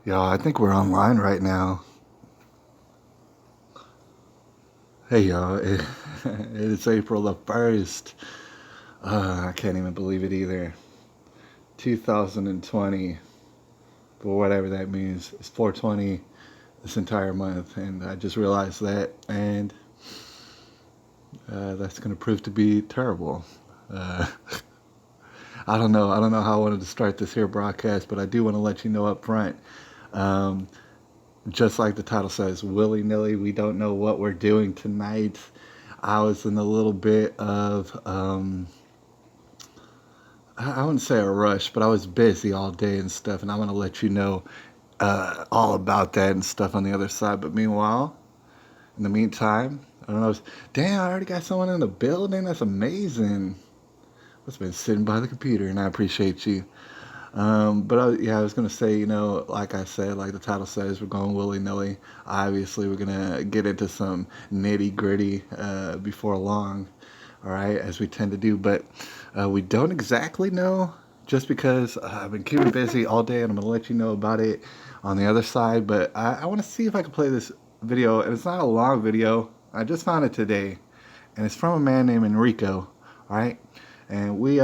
Yo, I think we're online right now. Hey, yo, it's April the 1st. I can't even believe it either. 2020, for whatever that means. It's 420 this entire month, and I just realized that, and that's going to prove to be terrible. Uh, I don't know. I don't know how I wanted to start this here broadcast, but I do want to let you know up front. Um, just like the title says, willy nilly, we don't know what we're doing tonight. I was in a little bit of, I wouldn't say a rush, but I was busy all day and stuff, and I want to let you know all about that and stuff on the other side. But meanwhile, in the meantime, I don't know. Damn, I already got someone in the building. That's amazing. I've been sitting by the computer, and I appreciate you. Yeah, I was gonna say, like I said, like the title says, we're going willy nilly. Obviously, we're gonna get into some nitty gritty before long, all right, as we tend to do. But we don't exactly know, just because I've been keeping busy all day, and I'm gonna let you know about it on the other side. But I want to see if I can play this video, and it's not a long video. I just found it today, and it's from a man named Enrico, all right, and we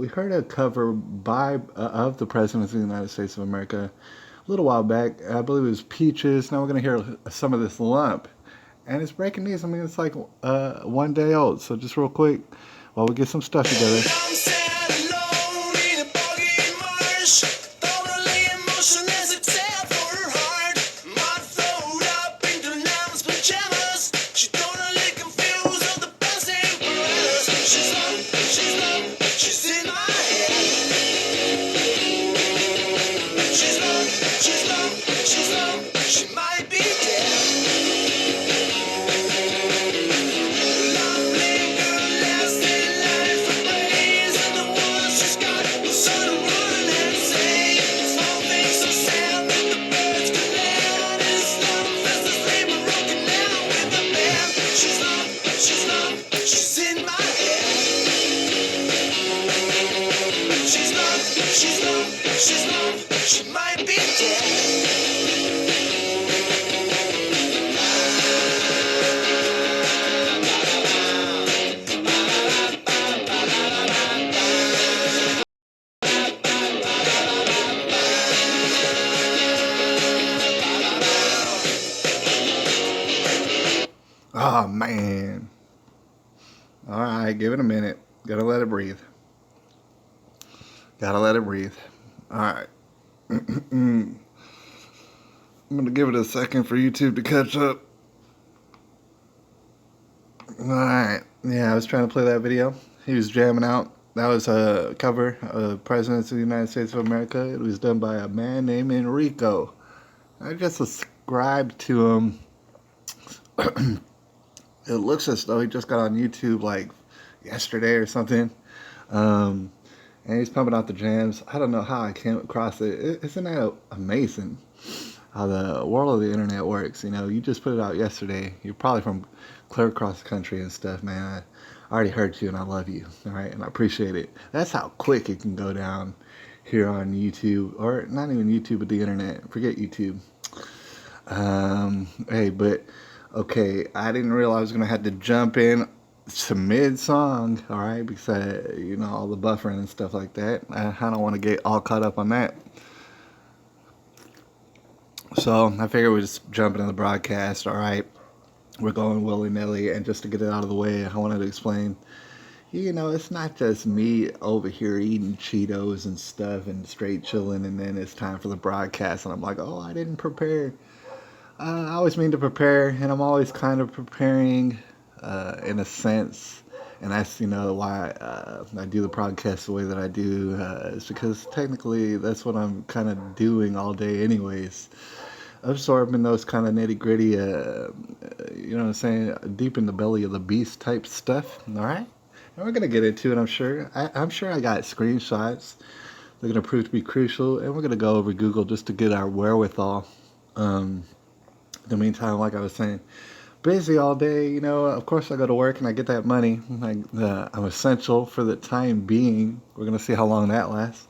heard a cover by of the President of the United States of America a little while back. I believe it was Peaches. Now we're going to hear some of this lump. And it's breaking news. I mean, it's like 1 day old. So just real quick, while we get some stuff together. She might be dead. Oh, man. All right, give it a minute. Gotta let it breathe. Gotta let it breathe. All right. I'm gonna give it a second for YouTube to catch up. Alright. Yeah, I was trying to play that video. He was jamming out. That was a cover of Presidents of the United States of America. It was done by a man named Enrico. I just subscribed to him. It looks as though he just got on YouTube like yesterday or something. And he's pumping out the jams. I don't know how I came across it. Isn't that amazing? How the world of the internet works. You just put it out yesterday. You're probably from clear across the country and stuff, man. I already heard you and I love you, all right? And I appreciate it. That's how quick it can go down here on YouTube, or not even YouTube, but the internet. Forget YouTube. Hey, but okay, I didn't realize I was gonna have to jump in to mid-song, all right, because all the buffering and stuff like that. I don't want to get all caught up on that. So I figured we'd just jump into the broadcast. All right, we're going willy-nilly, and just to get it out of the way, I wanted to explain, it's not just me over here eating Cheetos and stuff and straight chilling, and then it's time for the broadcast, and I'm like, oh, I didn't prepare. I always mean to prepare, and I'm always kind of preparing in a sense. And that's, why I do the podcast the way that I do. Is because technically that's what I'm kind of doing all day anyways. Absorbing those kind of nitty gritty, you know what I'm saying, deep in the belly of the beast type stuff. All right? And we're going to get into it, I'm sure. I'm sure I got screenshots. They're going to prove to be crucial. And we're going to go over Google just to get our wherewithal. In the meantime, like I was saying, busy all day, of course I go to work and I get that money. I'm essential for the time being. We're going to see how long that lasts.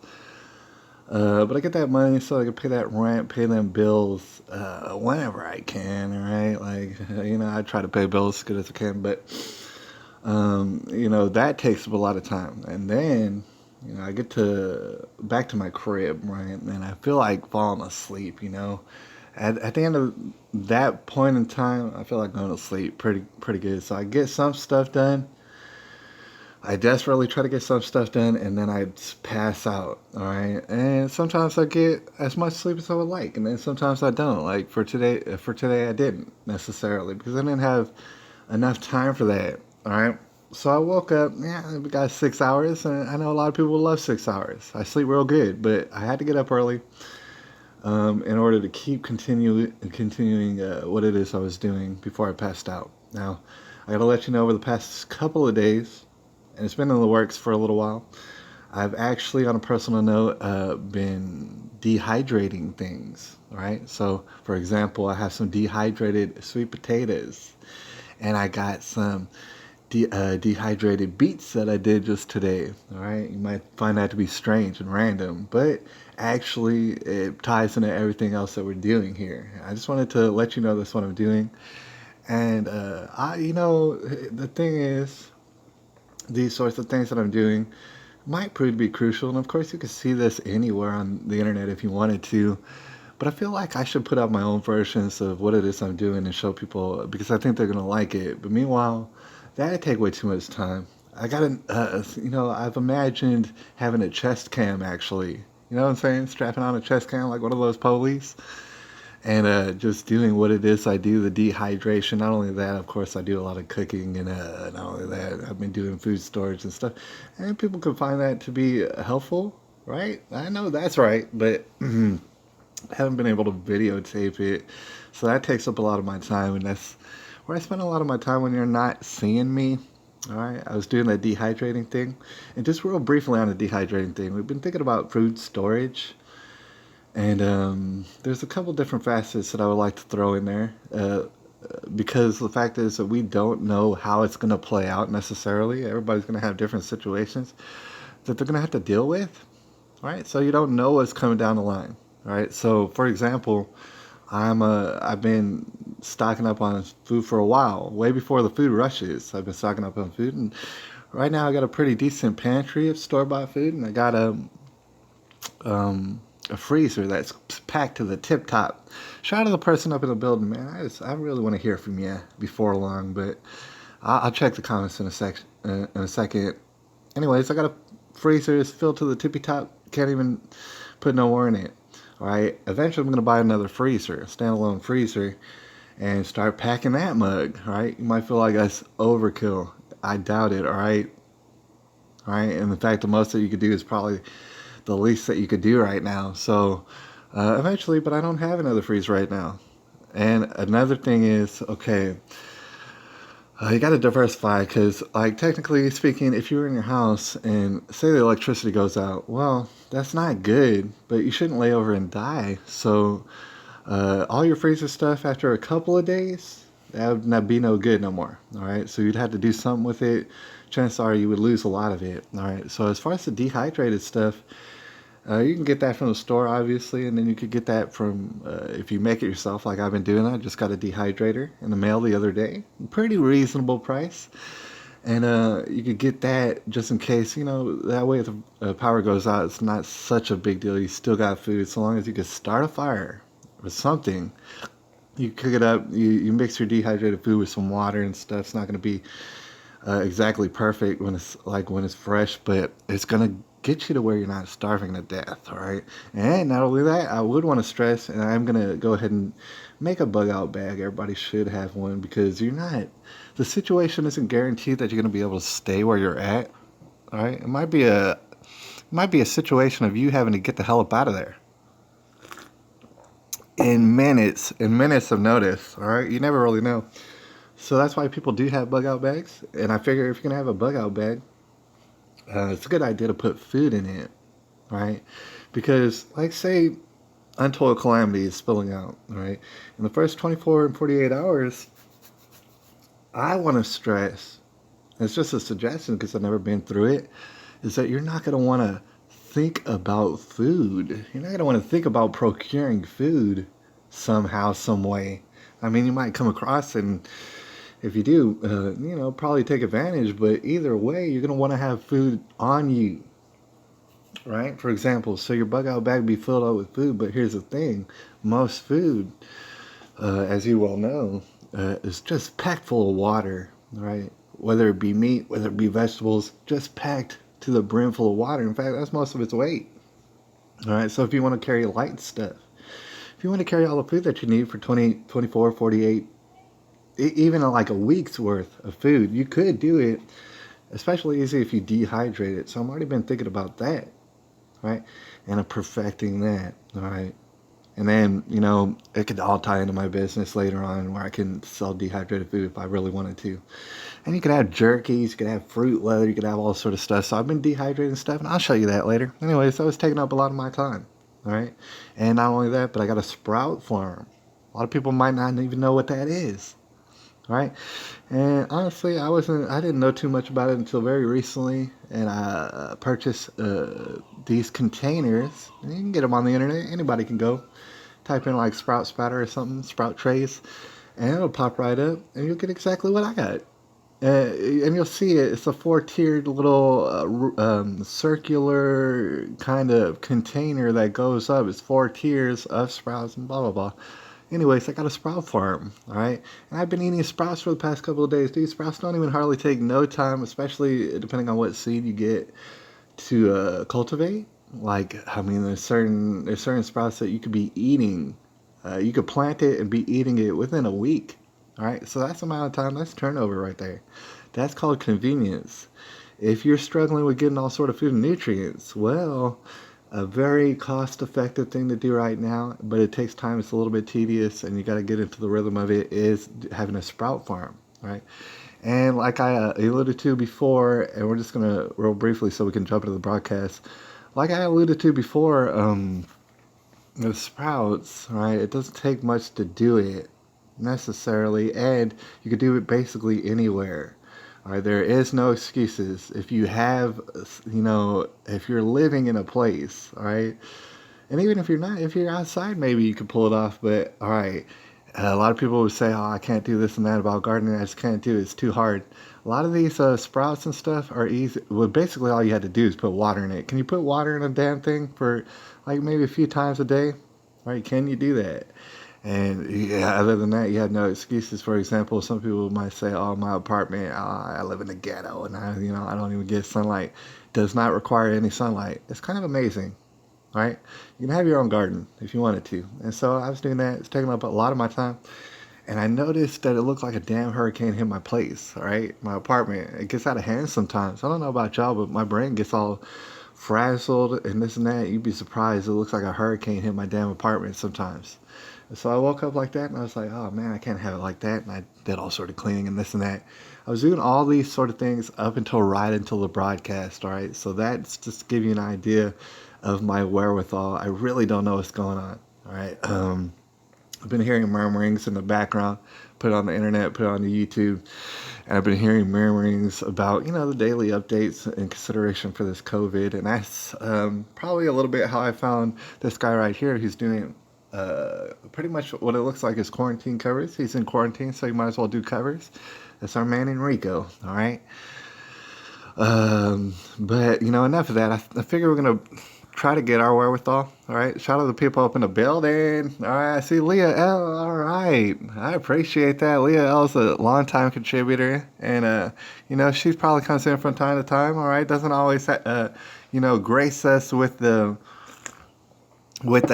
But I get that money so I can pay that rent, pay them bills whenever I can, right? Like, I try to pay bills as good as I can, but, that takes up a lot of time. And then, I get to back to my crib, right? And I feel like falling asleep, At the end of that point in time, I feel like going to sleep pretty good. So I get some stuff done. I desperately try to get some stuff done, and then I pass out. All right, and sometimes I get as much sleep as I would like, and then sometimes I don't. Like for today, I didn't necessarily because I didn't have enough time for that. All right, so I woke up. Yeah, we got 6 hours, and I know a lot of people love 6 hours. I sleep real good, but I had to get up early in order to keep continuing what it is I was doing before I passed out. Now, I got to let you know over the past couple of days, and it's been in the works for a little while. I've actually, on a personal note, been dehydrating things. Right. So, for example, I have some dehydrated sweet potatoes, and I got some dehydrated beets that I did just today. All right, you might find that to be strange and random, but actually it ties into everything else that we're doing here. I just wanted to let you know that's what I'm doing, and the thing is, these sorts of things that I'm doing might prove to be crucial, and of course you can see this anywhere on the internet if you wanted to. But I feel like I should put out my own versions of what it is I'm doing and show people because I think they're gonna like it. But meanwhile, that'd take way too much time. I gotta, I've imagined having a chest cam actually. You know what I'm saying? Strapping on a chest cam like one of those police and just doing what it is I do, the dehydration. Not only that, of course, I do a lot of cooking, and not only that, I've been doing food storage and stuff. And people can find that to be helpful, right? I know that's right, but haven't been able to videotape it. So that takes up a lot of my time, and that's where I spend a lot of my time when you're not seeing me. All right, I was doing that dehydrating thing, and just real briefly on the dehydrating thing, we've been thinking about food storage, and there's a couple different facets that I would like to throw in there, because the fact is that we don't know how it's going to play out necessarily. Everybody's going to have different situations that they're going to have to deal with, right? So you don't know what's coming down the line, right? So, for example, I've been stocking up on food for a while, way before the food rushes. I've been stocking up on food, and right now I got a pretty decent pantry of store bought food, and I got a freezer that's packed to the tip top. Shout out to the person up in the building, man. I really want to hear from you before long, but I'll check the comments in a second. Anyways, I got a freezer that's filled to the tippy top. Can't even put no more in it. All right. Eventually, I'm gonna buy another freezer, a standalone freezer, and start packing that mug. All right. You might feel like that's overkill. I doubt it. All right. All right. And in fact, the most that you could do is probably the least that you could do right now. So eventually, but I don't have another freezer right now. And another thing is, okay, you got to diversify because, like, technically speaking, if you're in your house and say the electricity goes out, well, that's not good, but you shouldn't lay over and die. So, all your freezer stuff after a couple of days, that would not be no good no more. All right. So, you'd have to do something with it. Chances are you would lose a lot of it. All right. So, as far as the dehydrated stuff, you can get that from the store, obviously, and then you could get that from if you make it yourself, like I've been doing. I just got a dehydrator in the mail the other day, pretty reasonable price, and you could get that just in case. That way if the power goes out, it's not such a big deal. You still got food, so long as you could start a fire or something. You cook it up. You mix your dehydrated food with some water and stuff. It's not going to be exactly perfect when it's fresh, but it's gonna get you to where you're not starving to death. All right, and not only that, I would want to stress, and I'm gonna go ahead and make a bug out bag. Everybody should have one because you're not. The situation isn't guaranteed that you're gonna be able to stay where you're at. All right, it might be a situation of you having to get the hell up out of there in minutes of notice. All right, you never really know. So that's why people do have bug out bags. And I figure if you're gonna have a bug out bag, it's a good idea to put food in it, right? Because, like, say, untold calamity is spilling out, right? In the first 24 and 48 hours, I want to stress, it's just a suggestion because I've never been through it, is that you're not gonna want to think about food. You're not going to want to think about procuring food somehow, some way. I mean, you might come across, and if you do, probably take advantage, but either way, you're going to want to have food on you, right? For example, so your bug out bag be filled up with food, but here's the thing: most food, as you well know, is just packed full of water, right? Whether it be meat, whether it be vegetables, just packed to the brim full of water. In fact, that's most of its weight. All right, so if you want to carry light stuff, if you want to carry all the food that you need for 20, 24, 48, even like a week's worth of food, you could do it, especially easy if you dehydrate it. So I've already been thinking about that, right? And I'm perfecting that, all right? And then, it could all tie into my business later on where I can sell dehydrated food if I really wanted to. And you could have jerkies, you could have fruit leather, you could have all sort of stuff. So I've been dehydrating stuff, and I'll show you that later. Anyway, so it's taking up a lot of my time, all right? And not only that, but I got a sprout farm. A lot of people might not even know what that is, right? And honestly, I didn't know too much about it until very recently, and I purchased these containers. And you can get them on the internet. Anybody can go type in like sprout spatter or something, sprout trays, and it'll pop right up, and you'll get exactly what I got. And you'll see it. It's a four-tiered little circular kind of container that goes up. It's 4 tiers of sprouts and blah blah blah. Anyways, I got a sprout farm, all right? And I've been eating sprouts for the past couple of days. These sprouts don't even hardly take no time, especially depending on what seed you get to cultivate. Like, I mean, there's certain sprouts that you could be eating. You could plant it and be eating it within a week, all right? So that's the amount of time. That's turnover right there. That's called convenience. If you're struggling with getting all sort of food and nutrients, well, a very cost-effective thing to do right now, but it takes time. It's a little bit tedious, and you got to get into the rhythm of it, is having a sprout farm, right? And like I alluded to before, and we're just going to real briefly so we can jump into the broadcast. Like I alluded to before, the sprouts, right? It doesn't take much to do it necessarily, and you could do it basically anywhere. All right, there is no excuses. If you have, if you're living in a place, all right, and even if you're not, if you're outside, maybe you could pull it off. But all right, a lot of people would say, "Oh, I can't do this and that about gardening. I just can't do it. It's too hard." A lot of these sprouts and stuff are easy. Well, basically, all you had to do is put water in it. Can you put water in a damn thing for like maybe a few times a day? Right? Can you do that? And yeah, other than that, you had no excuses. For example, some people might say, "Oh, my apartment, I live in the ghetto, and I don't even get sunlight. Does not require any sunlight." It's kind of amazing, right? You can have your own garden if you wanted to. And so I was doing that. It's taking up a lot of my time. And I noticed that it looked like a damn hurricane hit my place, all right? My apartment. It gets out of hand sometimes. I don't know about y'all, but my brain gets all frazzled and this and that. You'd be surprised. It looks like a hurricane hit my damn apartment sometimes. And so I woke up like that, and I was like, oh man, I can't have it like that. And I did all sort of cleaning and this and that. I was doing all these sort of things up until right until the broadcast, all right? So that's just to give you an idea of my wherewithal. I really don't know what's going on, all right? I've been hearing murmurings in the background, put it on the internet, put it on the YouTube, and I've been hearing murmurings about, the daily updates in consideration for this COVID, and that's probably a little bit how I found this guy right here who's doing pretty much what it looks like is quarantine covers. He's in quarantine, so you might as well do covers. That's our man Enrico, all right? But, enough of that. I figure we're going to try to get our wherewithal, all right? Shout out to the people up in the building. All right, I see Leah L. All right, I appreciate that. Leah L's a longtime contributor, and, she probably comes in from time to time, all right? Doesn't always, grace us with the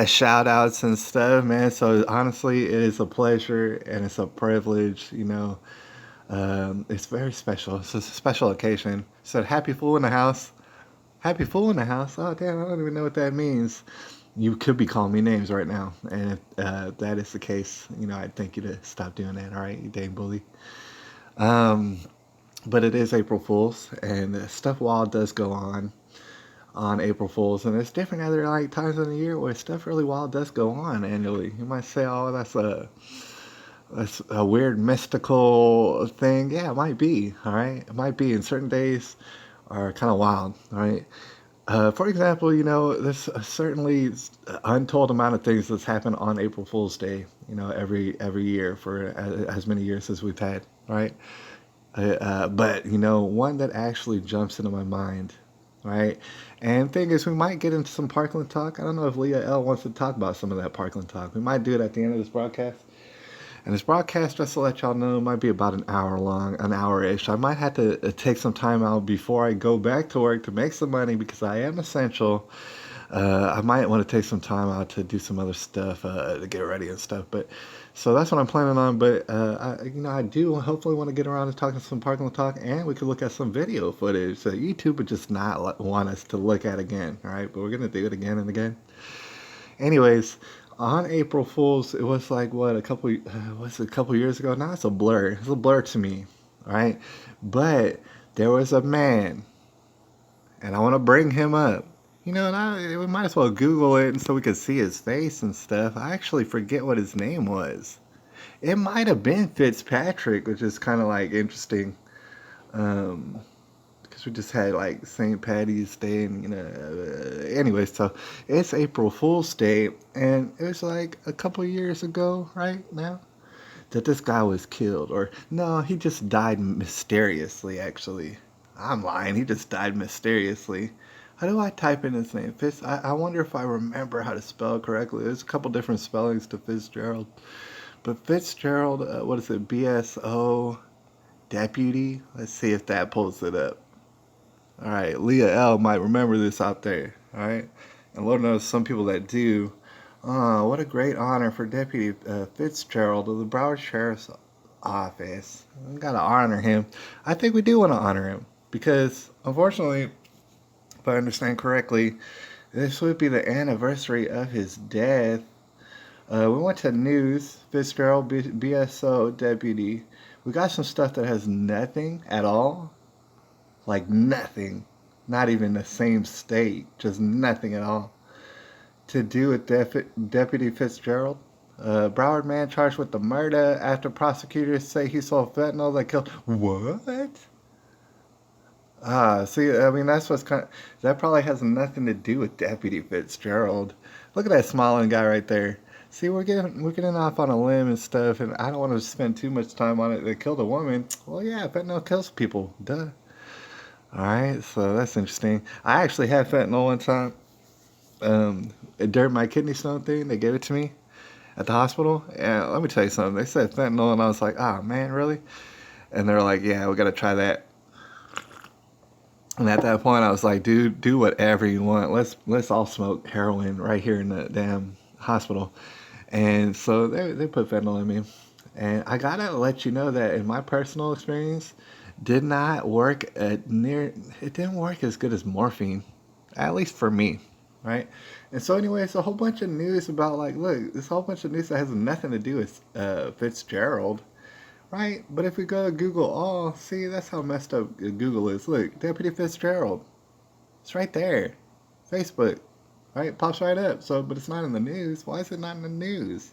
shout outs and stuff, man. So honestly, it is a pleasure and it's a privilege, it's very special. It's a special occasion. So happy fool in the house. Happy fool in the house. Oh damn, I don't even know what that means. You could be calling me names right now, and if that is the case, I'd thank you to stop doing that. All right, you dang bully. But it is April Fool's, and stuff wild does go on April Fools, and it's different other like times in the year where stuff really wild does go on annually. You might say, "Oh, that's a weird mystical thing." Yeah, it might be. All right, it might be. And certain days are kind of wild. All right, For example, there's certainly untold amount of things that's happened on April Fool's Day. Every year for as many years as we've had, right? But one that actually jumps into my mind, right? And thing is, we might get into some Parkland talk. I don't know if Leah L wants to talk about some of that Parkland talk. We might do it at the end of this broadcast. And this broadcast, just to let y'all know, might be about an hour long, an hour-ish. I might have to take some time out before I go back to work to make some money because I am essential. I might want to take some time out to do some other stuff to get ready and stuff. But so that's what I'm planning on. But I do hopefully want to get around to talking some Parkland talk, and we could look at some video footage that YouTube would just not want us to look at again. All right, but we're gonna do it again and again. Anyways, on April Fools, it was like what a couple years ago. Now it's a blur. It's a blur to me. All right, but there was a man, and I want to bring him up. And we might as well Google it and so we could see his face and stuff. I actually forget what his name was. It might have been Fitzpatrick, which is kind of like interesting. Um, because we just had like St. Patty's Day, and anyway, so it's April Fool's Day, and it was like a couple years ago, right now, that this guy was killed, or no, he just died mysteriously. Actually, I'm lying. He just died mysteriously. How do I type in his name? I wonder if I remember how to spell it correctly. There's a couple different spellings to Fitzgerald, but Fitzgerald, what is it? BSO deputy. Let's see if that pulls it up. All right, Leah L might remember this out there. All right, and Lord knows some people that do. Oh, what a great honor for Deputy Fitzgerald of the Broward Sheriff's Office. We gotta honor him. I think we do want to honor him because, unfortunately, if I understand correctly, this would be the anniversary of his death. We went to news, Fitzgerald BSO deputy. We got some stuff that has nothing at all, like nothing, not even the same state, just nothing at all to do with Deputy Fitzgerald. Broward man charged with the murder after prosecutors say he sold fentanyl that killed. What? See, I mean, that's what's kind of, that probably has nothing to do with Deputy Fitzgerald. Look at that smiling guy right there. See, we're getting off on a limb and stuff, and I don't want to spend too much time on it. They killed a woman. Well, yeah, fentanyl kills people. Duh. All right, so that's interesting. I actually had fentanyl one time. During my kidney stone thing, they gave it to me at the hospital. And let me tell you something. They said fentanyl, and I was like, "Oh man, really?" And they're like, "Yeah, we gotta try that." And at that point, I was like, "Dude, do whatever you want. Let's all smoke heroin right here in the damn hospital." And so they put fentanyl in me. And I gotta let you know that in my personal experience, did not work it didn't work as good as morphine, at least for me, right? And so anyway, it's a whole bunch of news about like, look, this whole bunch of news that has nothing to do with Fitzgerald, right? But if we go to Google all, see, that's how messed up Google is. Look, Deputy Fitzgerald, it's right there, Facebook, right? Pops right up. So, but it's not in the news. Why is it not in the news?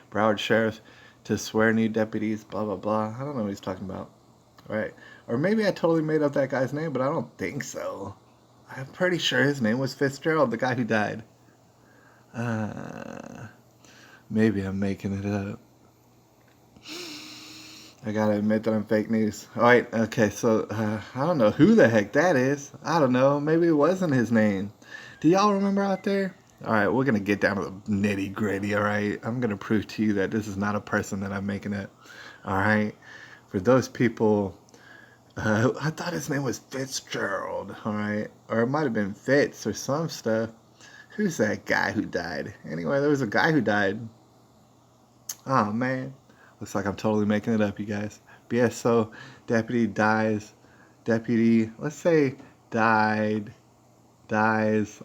Broward Sheriff to swear new deputies, blah blah blah. I don't know what he's talking about. Right. Or maybe I totally made up that guy's name, but I don't think so. I'm pretty sure his name was Fitzgerald, the guy who died. Uh, Maybe I'm making it up. I gotta admit that I'm fake news. Alright, okay, so I don't know who the heck that is. I don't know. Maybe it wasn't his name. Do y'all remember out there? Alright, we're gonna get down to the nitty gritty, alright? I'm gonna prove to you that this is not a person that I'm making up. Alright? For those people, I thought his name was Fitzgerald, all right? Or it might have been Fitz or some stuff. Who's that guy who died? Anyway, there was a guy who died. Oh, man. Looks like I'm totally making it up, you guys. BSO deputy dies. Deputy, let's say dies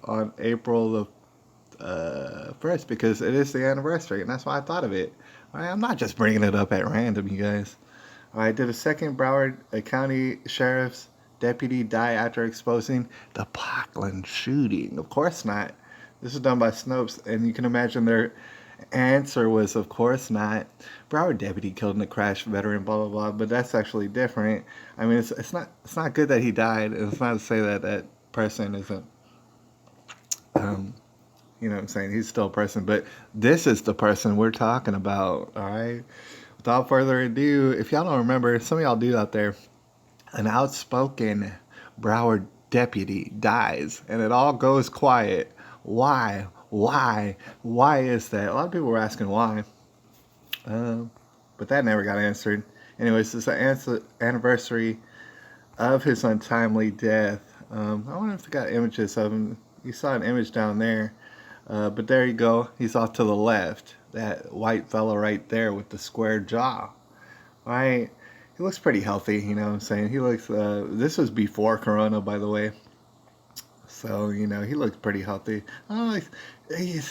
on April the 1st because it is the anniversary, and that's why I thought of it. All right, I'm not just bringing it up at random, you guys. All right, did a second Broward County Sheriff's deputy die after exposing the Parkland shooting? Of course not. This was done by Snopes, and you can imagine their answer was, of course not. Broward deputy killed in a crash, veteran, blah blah blah. But that's actually different. I mean, it's not good that he died. It's not to say that that person isn't Um, you know what I'm saying? He's still a person, but this is the person we're talking about. All right. Without further ado, if y'all don't remember, some of y'all do out there, an outspoken Broward deputy dies and it all goes quiet. Why? Why? Why is that? A lot of people were asking why, um, but that never got answered. Anyways, it's the anniversary of his untimely death. I wonder if they got images of him. You saw an image down there, but there you go. He's off to the left. That white fella right there with the square jaw. Right? He looks pretty healthy, you know what I'm saying? He looks, this was before Corona, by the way. So, you know, he looks pretty healthy. Oh,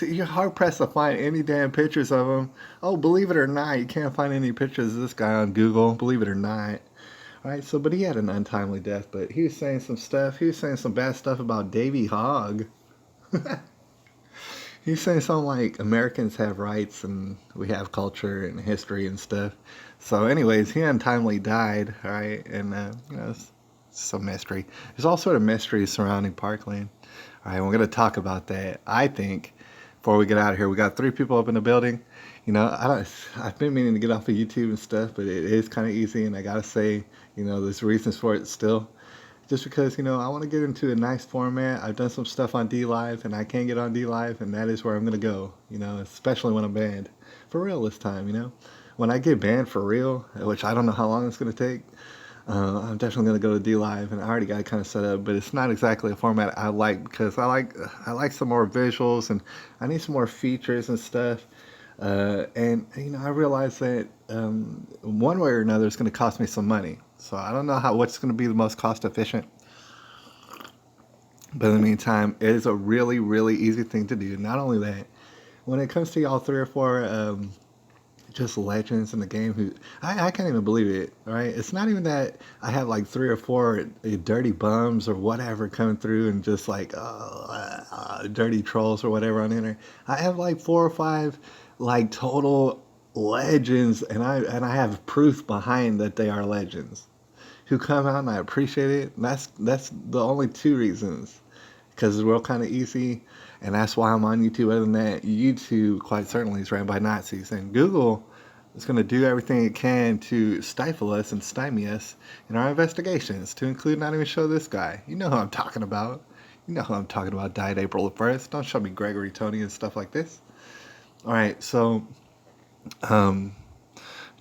you're hard pressed to find any damn pictures of him. Oh, believe it or not, you can't find any pictures of this guy on Google, believe it or not. All right, so, but he had an untimely death, but he was saying some stuff. He was saying some bad stuff about Davy Hogg. He's saying something like Americans have rights and we have culture and history and stuff. So, anyways, he untimely died, right? And you know, it's some mystery. There's all sort of mysteries surrounding Parkland. All right, we're gonna talk about that. I think before we get out of here, we got 3 people up in the building. You know, I've been meaning to get off of YouTube and stuff, but it is kind of easy, and I gotta say, you know, there's reasons for it still just because, you know, I want to get into a nice format. I've done some stuff on D Live and I can't get on D Live, and that is where I'm going to go, you know, especially when I'm banned for real this time, you know. When I get banned for real, which I don't know how long it's going to take, I'm definitely going to go to D Live, and I already got it kind of set up, but it's not exactly a format I like because I like some more visuals and I need some more features and stuff. And you know, I realize that one way or another it's going to cost me some money. So I don't know what's going to be the most cost efficient. But in the meantime, it is a really, really easy thing to do. Not only that, when it comes to y'all 3 or 4 just legends in the game who I can't even believe it, right? It's not even that I have like 3 or 4 dirty bums or whatever coming through and just like dirty trolls or whatever on the internet. I have like 4 or 5 like total legends, and I have proof behind that they are legends who come out, and I appreciate it. And that's the only 2 reasons, because it's real kind of easy, and that's why I'm on YouTube. Other than that, YouTube quite certainly is ran by Nazis, and Google is going to do everything it can to stifle us and stymie us in our investigations, to include not even show this guy. You know who I'm talking about. You know who I'm talking about. Died April the 1st. Don't show me Gregory Tony and stuff like this. All right, so um,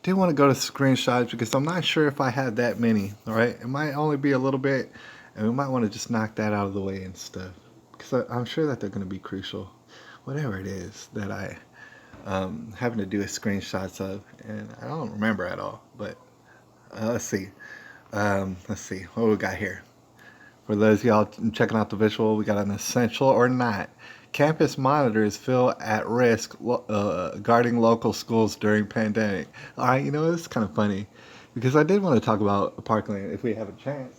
do want to go to screenshots because I'm not sure if I had that many. All right, it might only be a little bit, and we might want to just knock that out of the way and stuff, because I'm sure that they're going to be crucial, whatever it is that I having to do with screenshots of, and I don't remember at all. But let's see. Let's see what we got here. For those of y'all checking out the visual, we got an essential or not. Campus monitors feel at risk guarding local schools during pandemic. All right, you know, it's kind of funny because I did want to talk about Parkland if we have a chance.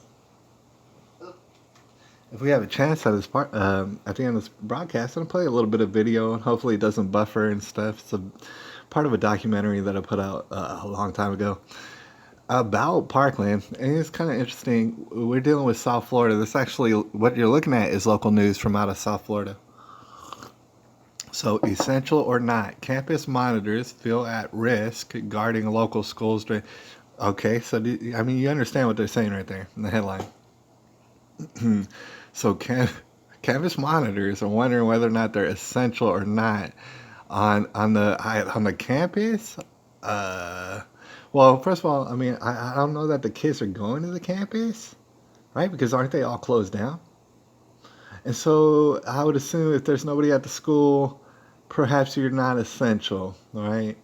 If we have a chance at this part, at the end of this broadcast, I'm gonna play a little bit of video, and hopefully it doesn't buffer and stuff. It's a part of a documentary that I put out a long time ago about Parkland, and it's kind of interesting. We're dealing with South Florida. This actually, what you're looking at is local news from out of South Florida. So, essential or not, campus monitors feel at risk guarding local schools. Okay, so I mean, you understand what they're saying right there in the headline. So, campus monitors are wondering whether or not they're essential or not on the campus. Uh, well, first of all, I mean, I don't know that the kids are going to the campus, right? Because aren't they all closed down? And so I would assume if there's nobody at the school, perhaps you're not essential, right?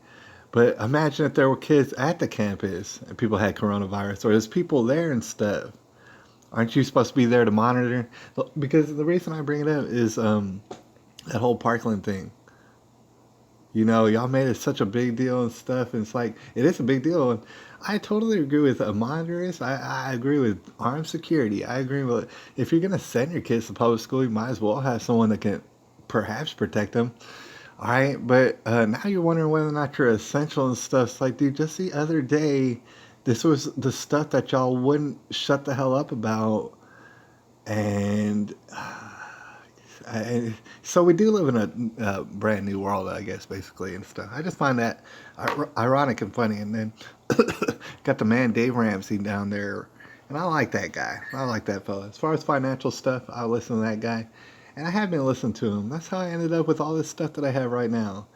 But imagine if there were kids at the campus and people had coronavirus, or there's people there and stuff. Aren't you supposed to be there to monitor? Because the reason I bring it up is that whole Parkland thing. You know, y'all made it such a big deal and stuff, and it's like, it is a big deal. And I totally agree with monitors. I agree with armed security. I agree with, if you're going to send your kids to public school, you might as well have someone that can perhaps protect them. All right, but now you're wondering whether or not you're essential and stuff. It's like, dude, just the other day, this was the stuff that y'all wouldn't shut the hell up about. And So we do live in a brand new world, I guess, basically, and stuff. I just find that ironic and funny. And then got the man Dave Ramsey down there, and I like that guy. I like that fella. As far as financial stuff, I listen to that guy, and I have been listening to him. That's how I ended up with all this stuff that I have right now.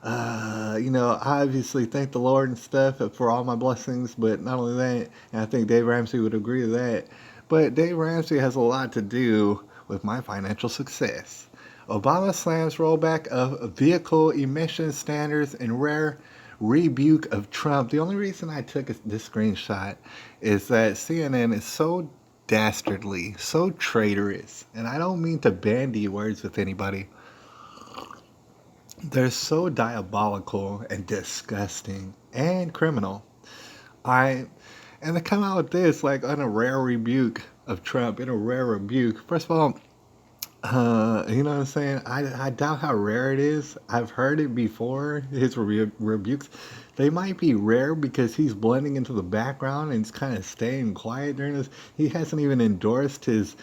I obviously thank the Lord and stuff for all my blessings, but not only that, and I think Dave Ramsey would agree to that, but Dave Ramsey has a lot to do with my financial success. Obama slams rollback of vehicle emission standards and rare rebuke of Trump. The only reason I took this screenshot is that CNN is so dastardly, so traitorous, and I don't mean to bandy words with anybody. They're so diabolical and disgusting and criminal. I and they come out with this like on a rare rebuke of Trump, in a rare rebuke. First of all, you know what I'm saying? I doubt how rare it is. I've heard it before. His rebukes, they might be rare because he's blending into the background and he's kind of staying quiet during this. He hasn't even endorsed his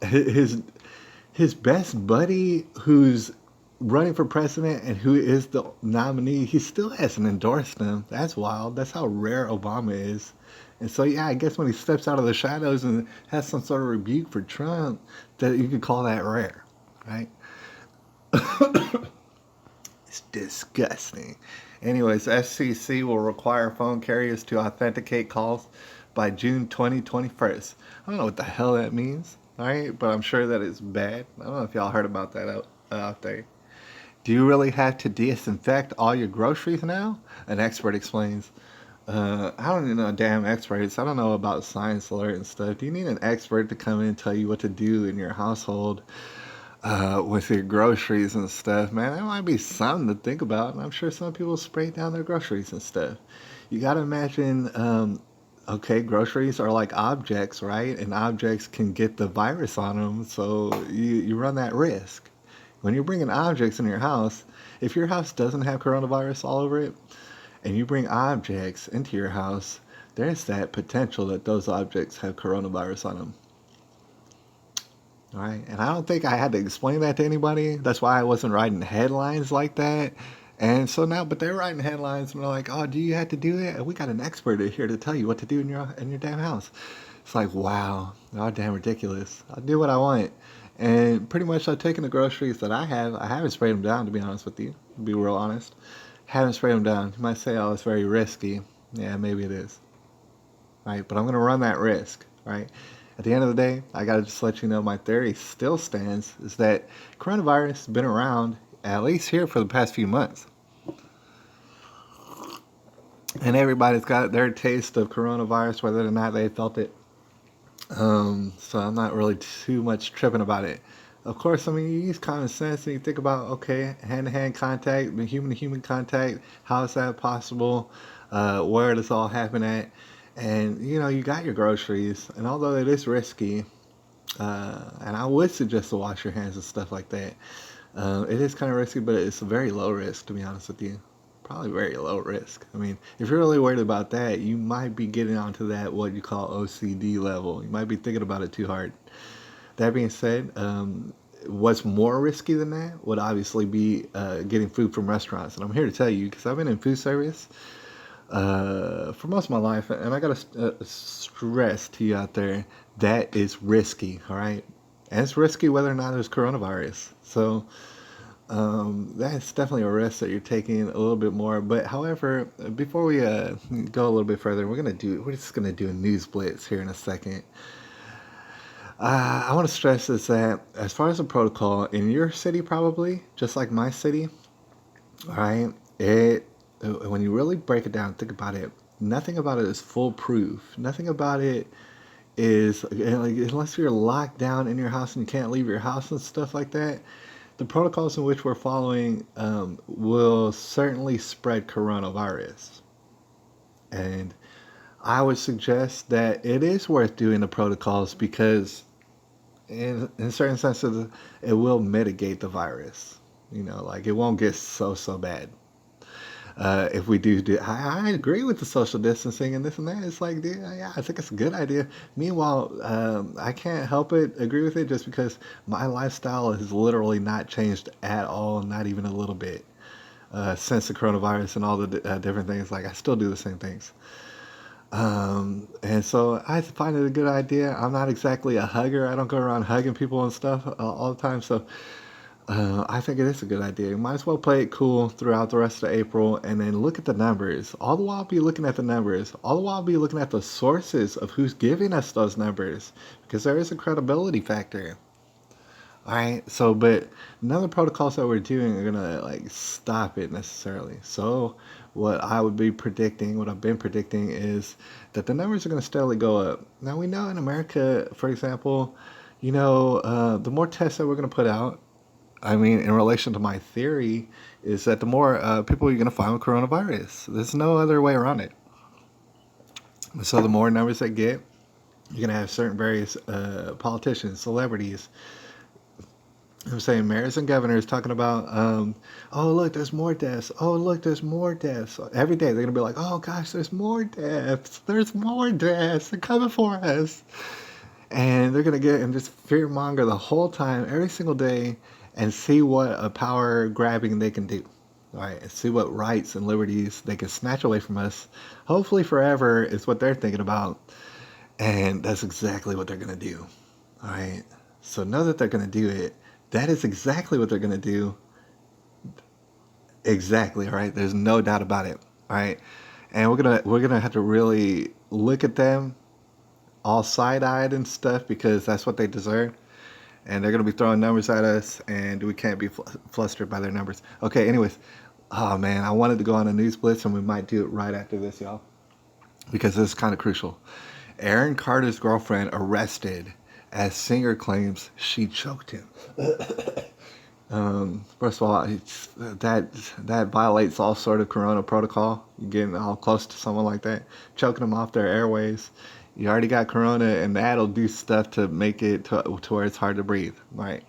his best buddy who's running for president and who is the nominee. He still hasn't endorsed him. That's wild. That's how rare Obama is. And so, yeah, I guess when he steps out of the shadows and has some sort of rebuke for Trump, that you could call that rare, right? It's disgusting. Anyways, FCC will require phone carriers to authenticate calls by June 2021. I don't know what the hell that means, all right? But I'm sure that it's bad. I don't know if y'all heard about that out there. Do you really have to disinfect all your groceries now? An expert explains. I don't even know damn experts. I don't know about science alert and stuff. Do you need an expert to come in and tell you what to do in your household with your groceries and stuff? Man, that might be something to think about. And I'm sure some people spray down their groceries and stuff. You got to imagine, okay, groceries are like objects, right? And objects can get the virus on them. So you run that risk. When you're bringing objects in your house, if your house doesn't have coronavirus all over it, and you bring objects into your house, there's that potential that those objects have coronavirus on them. All right, and I don't think I had to explain that to anybody. That's why I wasn't writing headlines like that. And so now, but they're writing headlines and they're like, "Oh, do you have to do it? We got an expert here to tell you what to do in your damn house." It's like, wow, oh damn ridiculous. I'll do what I want. And pretty much I've taken the groceries that I haven't sprayed them down, to be honest with you, to be real honest. Haven't sprayed them down. You might say, oh, it's very risky. Yeah, maybe it is. Right? But I'm going to run that risk. Right? At the end of the day, I got to just let you know my theory still stands, is that coronavirus has been around, at least here, for the past few months. And everybody's got their taste of coronavirus, whether or not they felt it. So I'm not really too much tripping about it. Of course, I mean, you use common sense and you think about, okay, hand-to-hand contact, human-to-human contact, how is that possible? Where does all happen at? And, you got your groceries, and although it is risky, and I would suggest to wash your hands and stuff like that, it is kind of risky, but it's a very low risk, to be honest with you. Probably very low risk. I mean, if you're really worried about that, you might be getting onto that, what you call OCD level. You might be thinking about it too hard. That being said, what's more risky than that would obviously be getting food from restaurants. And I'm here to tell you, because I've been in food service for most of my life, and I got to stress to you out there, that is risky, all right? And it's risky whether or not there's coronavirus. So that's definitely a risk that you're taking a little bit more. But however, before we go a little bit further, we're just gonna do a news blitz here in a second. I want to stress this, that as far as the protocol in your city, probably just like my city, all right, when you really break it down, think about it. Nothing about it is foolproof. Nothing about it is like, unless you're locked down in your house and you can't leave your house and stuff like that. The protocols in which we're following will certainly spread coronavirus, and I would suggest that it is worth doing the protocols because in certain senses, it will mitigate the virus. Like it won't get so bad. if we I agree with the social distancing and this and that. It's like, dude, yeah, I think it's a good idea. Meanwhile, I can't help it agree with it just because my lifestyle has literally not changed at all, not even a little bit, since the coronavirus and all the different things. Like, I still do the same things. And so I find it a good idea. I'm not exactly a hugger. I don't go around hugging people and stuff all the time. So I think it is a good idea. You might as well play it cool throughout the rest of April and then look at the numbers. All the while be looking at the numbers. All the while be looking at the sources of who's giving us those numbers because there is a credibility factor. All right. So, but none of the protocols that we're doing are gonna like stop it necessarily. So, what I would be predicting, what I've been predicting, is that the numbers are gonna steadily go up. Now we know in America, for example, the more tests that we're gonna put out. I mean, in relation to my theory, is that the more people you're gonna find with coronavirus, there's no other way around it. So the more numbers they get, you're gonna have certain various politicians, celebrities, I'm saying mayors and governors talking about, oh look, there's more deaths. Oh look, there's more deaths. Every day they're gonna be like, oh gosh, there's more deaths. There's more deaths. They're coming for us, and they're gonna get and just fear monger the whole time, every single day, and see what a power grabbing they can do. All right, and see what rights and liberties they can snatch away from us. Hopefully forever is what they're thinking about, and that's exactly what they're gonna do. All right. So know that they're going to do it. That is exactly what they're going to do. Exactly, right? There's no doubt about it. All right. And we're gonna have to really look at them all side-eyed and stuff because that's what they deserve. And they're gonna be throwing numbers at us, and we can't be flustered by their numbers. Okay. Anyways, oh man, I wanted to go on a news blitz, and we might do it right after this, y'all, because this is kind of crucial. Aaron Carter's girlfriend arrested as singer claims she choked him. First of all, that violates all sort of Corona protocol. You're getting all close to someone like that, choking them off their airways. You already got Corona, and that'll do stuff to make it to where it's hard to breathe, right?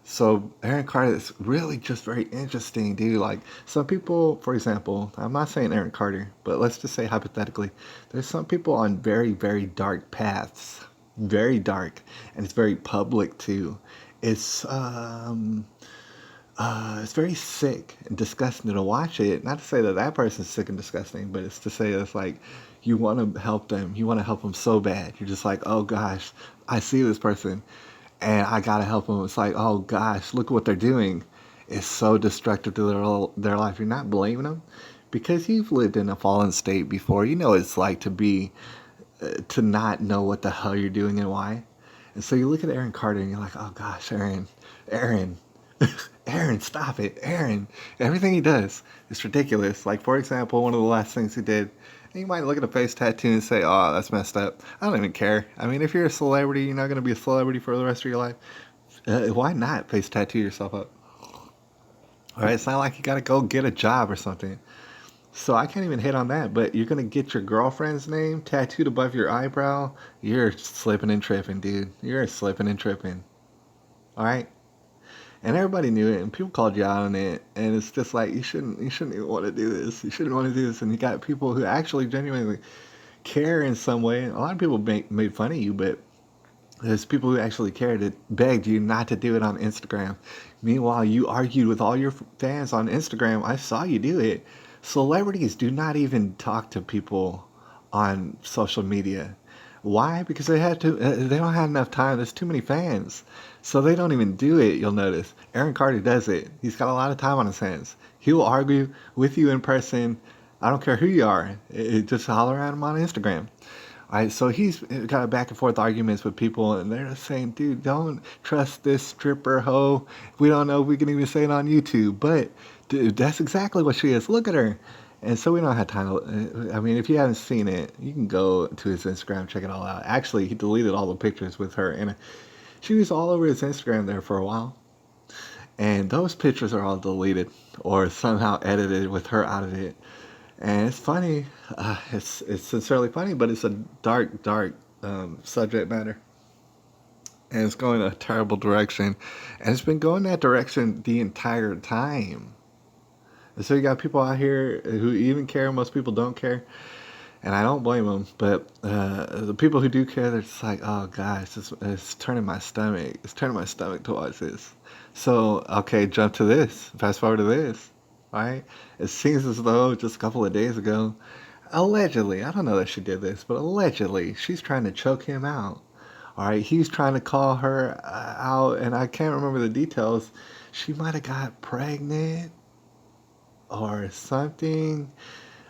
So Aaron Carter is really just very interesting, dude. Like some people, for example, I'm not saying Aaron Carter, but let's just say hypothetically, there's some people on very, very dark paths, very dark, and it's very public too. It's it's very sick and disgusting to watch it. Not to say that that person's sick and disgusting, but it's to say it's like you want to help them. You want to help them so bad. You're just like, oh gosh, I see this person, and I gotta help them. It's like, oh gosh, look what they're doing. It's so destructive to their life. You're not blaming them because you've lived in a fallen state before. You know what it's like to not know what the hell you're doing and why. And so you look at Aaron Carter and you're like, oh gosh, Aaron, Aaron, stop it, Aaron. Everything he does is ridiculous. Like, for example, one of the last things he did, you might look at a face tattoo and say, oh, that's messed up. I don't even care. I mean, if you're a celebrity, you're not going to be a celebrity for the rest of your life. Why not face tattoo yourself up? All right, it's not like you got to go get a job or something. So I can't even hit on that, but you're gonna get your girlfriend's name tattooed above your eyebrow. You're slipping and tripping, dude. You're slipping and tripping. All right. And everybody knew it, and people called you out on it. And it's just like you shouldn't even want to do this. You shouldn't want to do this. And you got people who actually genuinely care in some way. A lot of people made fun of you, but there's people who actually care that begged you not to do it on Instagram. Meanwhile, you argued with all your fans on Instagram. I saw you do it. Celebrities do not even talk to people on social media. Why? Because they don't have enough time. There's too many fans. So they don't even do it, you'll notice. Aaron Carter does it. He's got a lot of time on his hands. He will argue with you in person. I don't care who you are. Just holler at him on Instagram. All right, so he's got back and forth arguments with people, and they're just saying, dude, don't trust this stripper hoe. We don't know if we can even say it on YouTube, but dude, that's exactly what she is. Look at her. And so we don't have time to, I mean, if you haven't seen it, you can go to his Instagram, check it all out. Actually, he deleted all the pictures with her, and she was all over his Instagram there for a while. And those pictures are all deleted or somehow edited with her out of it. And it's funny. It's sincerely funny, but it's a dark, dark subject matter. And it's going a terrible direction. And it's been going that direction the entire time. And so you got people out here who even care. Most people don't care, and I don't blame them. But the people who do care, they're just like, oh gosh, it's turning my stomach. It's turning my stomach to watch this. So okay, jump to this. Fast forward to this. Right? It seems as though just a couple of days ago, allegedly, I don't know that she did this, but allegedly, she's trying to choke him out. All right, he's trying to call her out, and I can't remember the details. She might have got pregnant or something,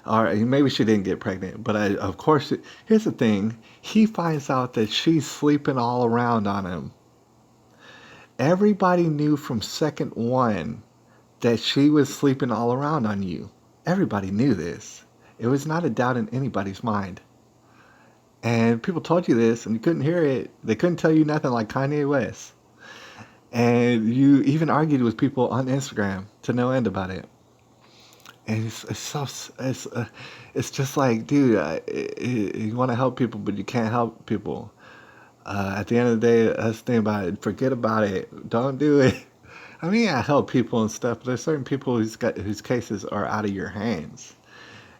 or maybe she didn't get pregnant. But of course, here's the thing: he finds out that she's sleeping all around on him. Everybody knew from second one that she was sleeping all around on you. Everybody knew this. It was not a doubt in anybody's mind. And people told you this, and you couldn't hear it. They couldn't tell you nothing like Kanye West. And you even argued with people on Instagram to no end about it. And it's just like, dude, you want to help people, but you can't help people. At the end of the day, that's the thing about it. Forget about it. Don't do it. I mean, I help people and stuff, but there's certain people whose cases are out of your hands.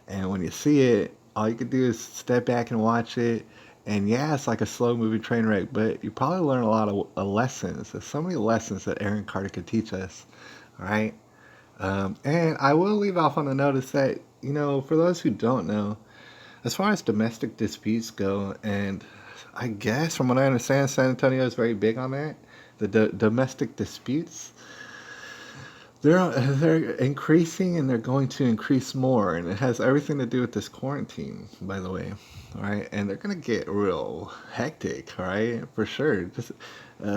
And when you see it, all you can do is step back and watch it. And yeah, it's like a slow moving train wreck, but you probably learn a lot of lessons. There's so many lessons that Aaron Carter could teach us. All right. And I will leave off on the notice that, for those who don't know, as far as domestic disputes go, and I guess from what I understand, San Antonio is very big on that, the domestic disputes. They're increasing, and they're going to increase more, and it has everything to do with this quarantine, by the way. All right, and they're gonna get real hectic, all right, for sure. Just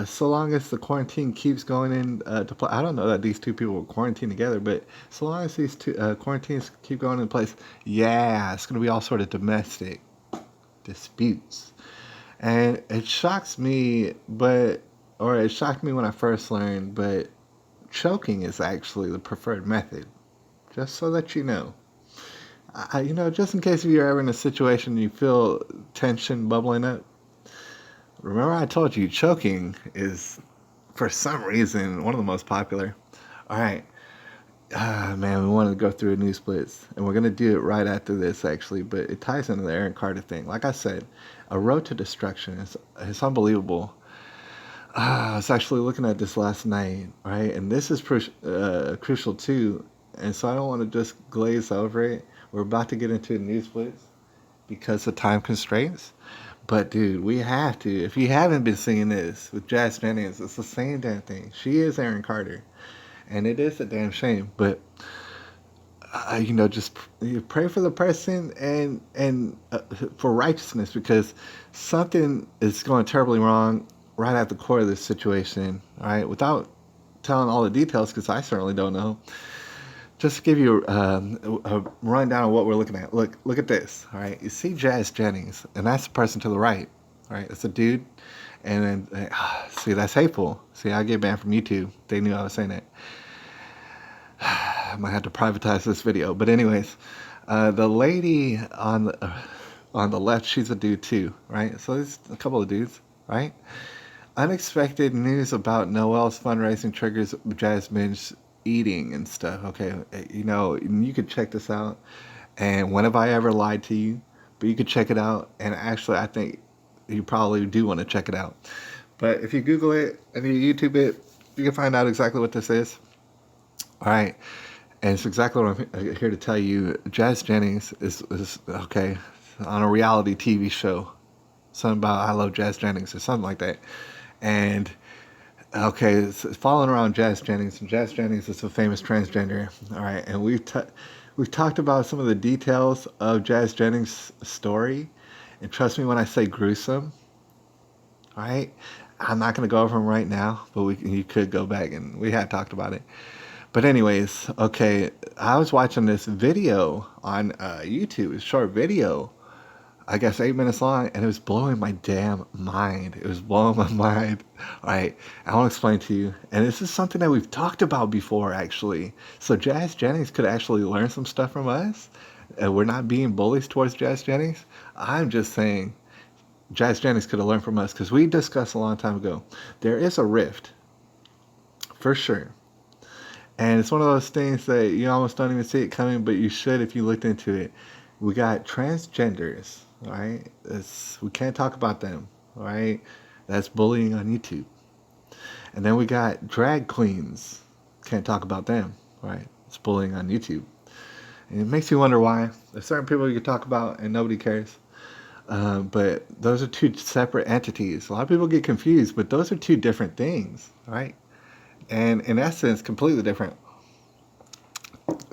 so long as the quarantine keeps going in to play. I don't know that these two people were quarantined together, but so long as these two quarantines keep going in place, yeah, it's gonna be all sort of domestic disputes, and it shocks me, or it shocked me when I first learned, but choking is actually the preferred method. Just so that you know. Just in case you're ever in a situation you feel tension bubbling up. Remember I told you choking is, for some reason, one of the most popular. All right. Man, we wanted to go through a news blitz, and we're going to do it right after this, actually, but it ties into the Aaron Carter thing. Like I said, a road to destruction is unbelievable. I was actually looking at this last night, right? And this is crucial too. And so I don't want to just glaze over it. We're about to get into a news blitz because of time constraints. But dude, we have to. If you haven't been seeing this with Jazz Jennings, it's the same damn thing. She is Aaron Carter, and it is a damn shame. But just you pray for the person and for righteousness, because something is going terribly wrong right at the core of this situation. All right, without telling all the details, because I certainly don't know. Just to give you a rundown of what we're looking at. Look at this. All right, you see Jazz Jennings, and that's the person to the right. All right, it's a dude, and then see, that's hateful. See, I get banned from YouTube. They knew I was saying that. I might have to privatize this video, but anyways, the lady on the left, she's a dude too, right? So there's a couple of dudes, right? Unexpected news about Noel's fundraising triggers Jasmine's eating and stuff. Okay, you could check this out. And when have I ever lied to you? But you could check it out. And actually, I think you probably do want to check it out. But if you Google it and you YouTube it, you can find out exactly what this is. All right. And it's exactly what I'm here to tell you. Jazz Jennings is okay on a reality TV show. Something about I Love Jazz Jennings or something like that. And okay, it's following around Jazz Jennings, and Jazz Jennings is a famous transgender. All right, and we've talked about some of the details of Jazz Jennings' story, and trust me when I say gruesome. All right, I'm not going to go over them right now, but you could go back and we had talked about it. But anyways, okay, I was watching this video on YouTube, a short video, I guess 8 minutes long, and it was blowing my damn mind. It was blowing my mind. All right, I want to explain to you. And this is something that we've talked about before, actually. So Jazz Jennings could actually learn some stuff from us. We're not being bullies towards Jazz Jennings. I'm just saying Jazz Jennings could have learned from us, because we discussed a long time ago. There is a rift, for sure. And it's one of those things that you almost don't even see it coming, but you should if you looked into it. We got transgenders, right? We can't talk about them, right? That's bullying on YouTube. And then we got drag queens. Can't talk about them, right? It's bullying on YouTube. And it makes you wonder why. There's certain people you can talk about and nobody cares. But those are two separate entities. A lot of people get confused, but those are two different things, right? And in essence, completely different.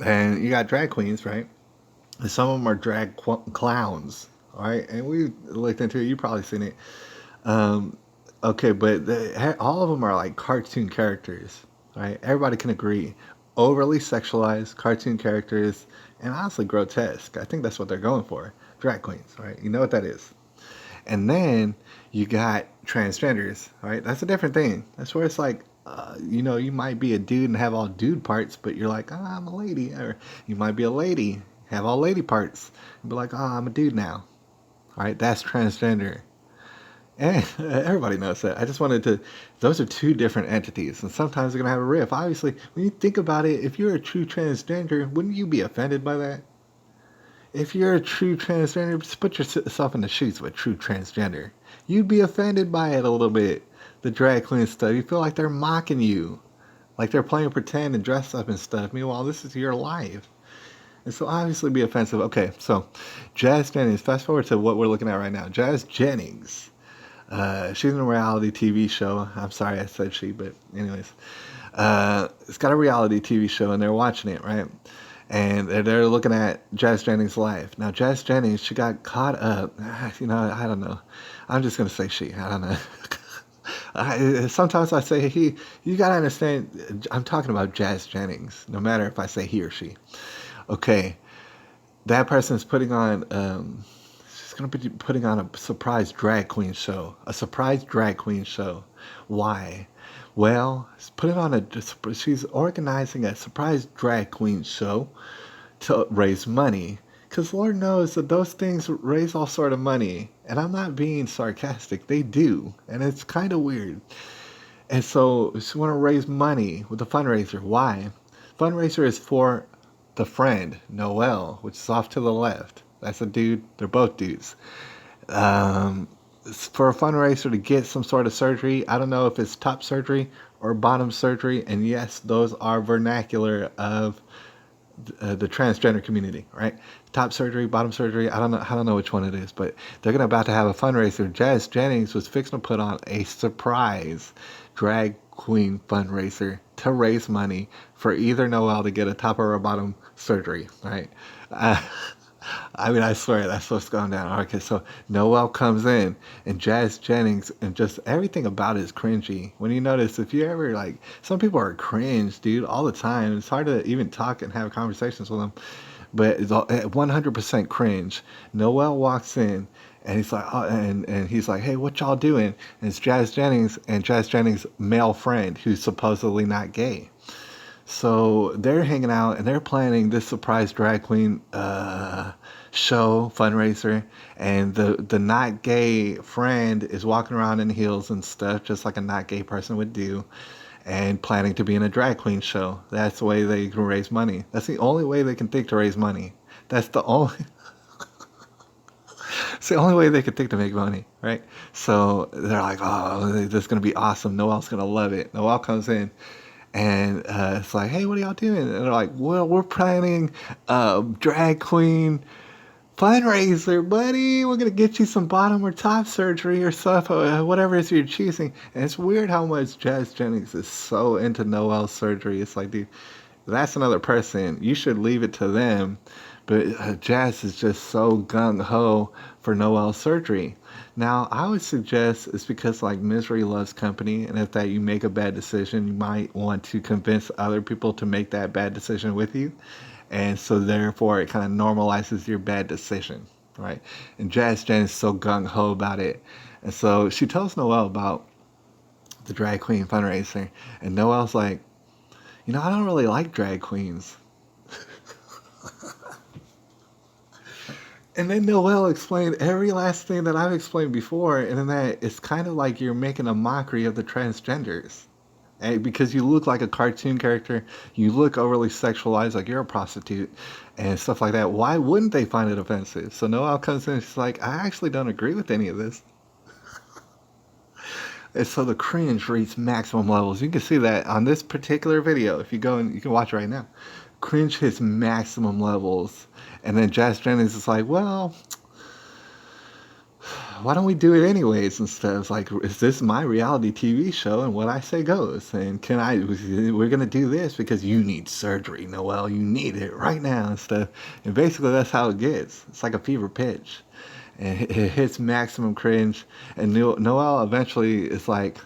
And you got drag queens, right? And some of them are drag clowns, right? And we looked into it. You've probably seen it. Um, okay, but all of them are like cartoon characters, right? Everybody can agree. Overly sexualized cartoon characters, and honestly grotesque. I think that's what they're going for. Drag queens, right? You know what that is. And then you got transgenders, right? That's a different thing. That's where it's like, you might be a dude and have all dude parts, but you're like, oh, I'm a lady. Or you might be a lady, have all lady parts, and be like, oh, I'm a dude now. All right, that's transgender. And everybody knows that. I just wanted to, those are two different entities, and sometimes they're going to have a riff. Obviously, when you think about it, if you're a true transgender, wouldn't you be offended by that? If you're a true transgender, just put yourself in the shoes of a true transgender. You'd be offended by it a little bit. The drag queen stuff. You feel like they're mocking you. Like they're playing pretend and dress up and stuff. Meanwhile, this is your life. And so obviously be offensive. Okay, so Jazz Jennings, fast forward to what we're looking at right now. Jazz Jennings. She's in a reality TV show. I'm sorry I said she, but anyways. It's got a reality TV show and they're watching it, right? And they're looking at Jazz Jennings' life. Now, Jazz Jennings, she got caught up. I don't know. I'm just going to say she. I don't know. Sometimes I say he. You got to understand, I'm talking about Jazz Jennings, no matter if I say he or she. Okay, that person's putting on, she's going to be putting on a surprise drag queen show. A surprise drag queen show. Why? Well, she's organizing a surprise drag queen show to raise money. Because Lord knows that those things raise all sort of money. And I'm not being sarcastic. They do. And it's kind of weird. And so she want to raise money with a fundraiser. Why? Fundraiser is for the friend, Noel, which is off to the left. That's a dude. They're both dudes. For a fundraiser to get some sort of surgery. I don't know if it's top surgery or bottom surgery. And yes, those are vernacular of the transgender community, right? Top surgery, bottom surgery. I don't know which one it is, but they're about to have a fundraiser. Jazz Jennings was fixing to put on a surprise drag queen fundraiser to raise money for either Noel to get a top or a bottom surgery, right? I swear that's what's going down. Okay, so Noel comes in, and Jazz Jennings, and just everything about it is cringy. When you notice, if you ever like, some people are cringe, dude, all the time. It's hard to even talk and have conversations with them, but it's 100% cringe. Noel walks in, and he's like, oh, and he's like, hey, what y'all doing? And it's Jazz Jennings and Jazz Jennings' male friend, who's supposedly not gay. So they're hanging out and they're planning this surprise drag queen show fundraiser, and the not gay friend is walking around in heels and stuff, just like a not gay person would do, and planning to be in a drag queen show. That's the way they can raise money. That's the only way they can think to raise money. That's the only. It's the only way they could think to make money, right? So they're like, oh, this is gonna be awesome. Noel's gonna love it. Noel comes in. And it's like, hey, what are y'all doing? And they're like, well, we're planning a drag queen fundraiser, buddy. We're going to get you some bottom or top surgery or stuff, whatever it is you're choosing. And it's weird how much Jazz Jennings is so into Noel's surgery. It's like, dude, that's another person. You should leave it to them. But Jazz is just so gung-ho for Noel's surgery. Now, I would suggest it's because like misery loves company, and if that you make a bad decision, you might want to convince other people to make that bad decision with you. And so therefore it kind of normalizes your bad decision, right? And Jazz Jen is so gung-ho about it. And so she tells Noel about the drag queen fundraiser, and Noel's like, I don't really like drag queens. And then Noel explained every last thing that I've explained before, and in that it's kind of like you're making a mockery of the transgenders. And because you look like a cartoon character, you look overly sexualized, like you're a prostitute and stuff like that. Why wouldn't they find it offensive? So Noelle comes in and she's like, I actually don't agree with any of this. And so the cringe reaches maximum levels. You can see that on this particular video. If you go and you can watch it right now, cringe hits maximum levels. And then Jazz Jennings is like, well, why don't we do it anyways and stuff? Like, is this my reality TV show and what I say goes? And we're going to do this because you need surgery, Noelle. You need it right now and stuff. And basically that's how it gets. It's like a fever pitch. And it hits maximum cringe. And Noelle eventually is like,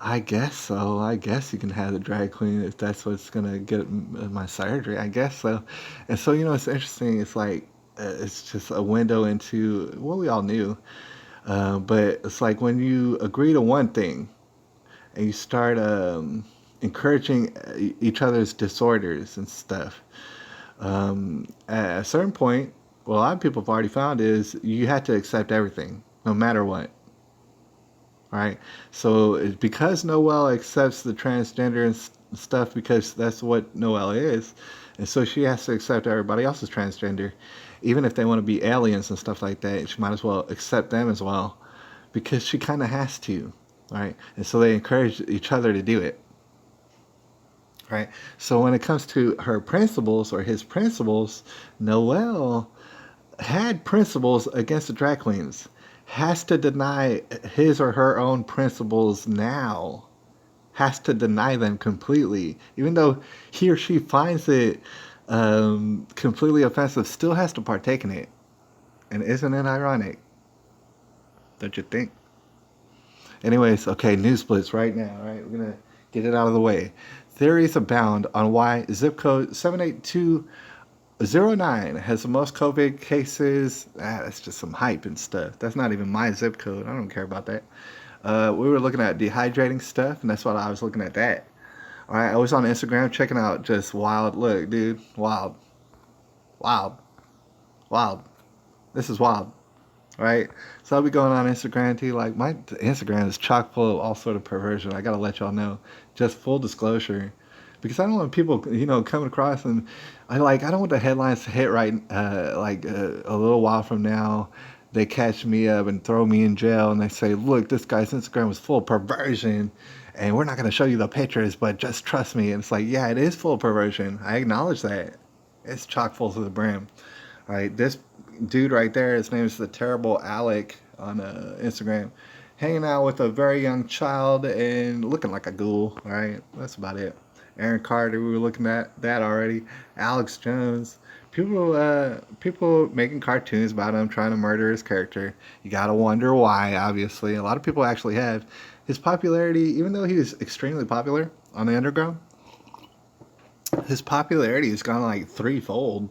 I guess so. I guess you can have the drag queen if that's what's going to get my surgery. I guess so. And so, it's interesting. It's like, it's just a window into what we all knew. But it's like when you agree to one thing and you start encouraging each other's disorders and stuff, at a certain point, what a lot of people have already found is you have to accept everything, no matter what. All right? So because Noelle accepts the transgender and stuff, because that's what Noelle is, and so she has to accept everybody else's transgender, even if they want to be aliens and stuff like that. She might as well accept them as well, because she kind of has to, right? And so they encourage each other to do it, right? So when it comes to her principles or his principles, Noelle had principles against the drag queens, has to deny his or her own principles now, has to deny them completely, even though he or she finds it completely offensive, still has to partake in it. And isn't it ironic? Don't you think? Anyways, okay, news blitz right now, right? We're going to get it out of the way. Theories abound on why zip code 78209 has the most COVID cases. That's just some hype and stuff. That's not even my zip code. I don't care about that. We were looking at dehydrating stuff, and that's what I was looking at that. All right, I was on Instagram checking out just wild. Look, dude, wild. Wild. Wild. This is wild. Right? So I'll be going on Instagram too. Like, my Instagram is chock full of all sort of perversion. I gotta let y'all know. Just full disclosure. Because I don't want people, coming across and I don't want the headlines to hit right, a little while from now. They catch me up and throw me in jail and they say, look, this guy's Instagram was full of perversion and we're not going to show you the pictures, but just trust me. And it's like, yeah, it is full of perversion. I acknowledge that. It's chock full to the brim. All right, this dude right there, his name is the Terrible Alec on Instagram, hanging out with a very young child and looking like a ghoul. All right, that's about it. Aaron Carter, we were looking at that already. Alex Jones. People making cartoons about him trying to murder his character. You gotta wonder why, obviously. A lot of people actually have. His popularity, even though he was extremely popular on the underground, his popularity has gone like threefold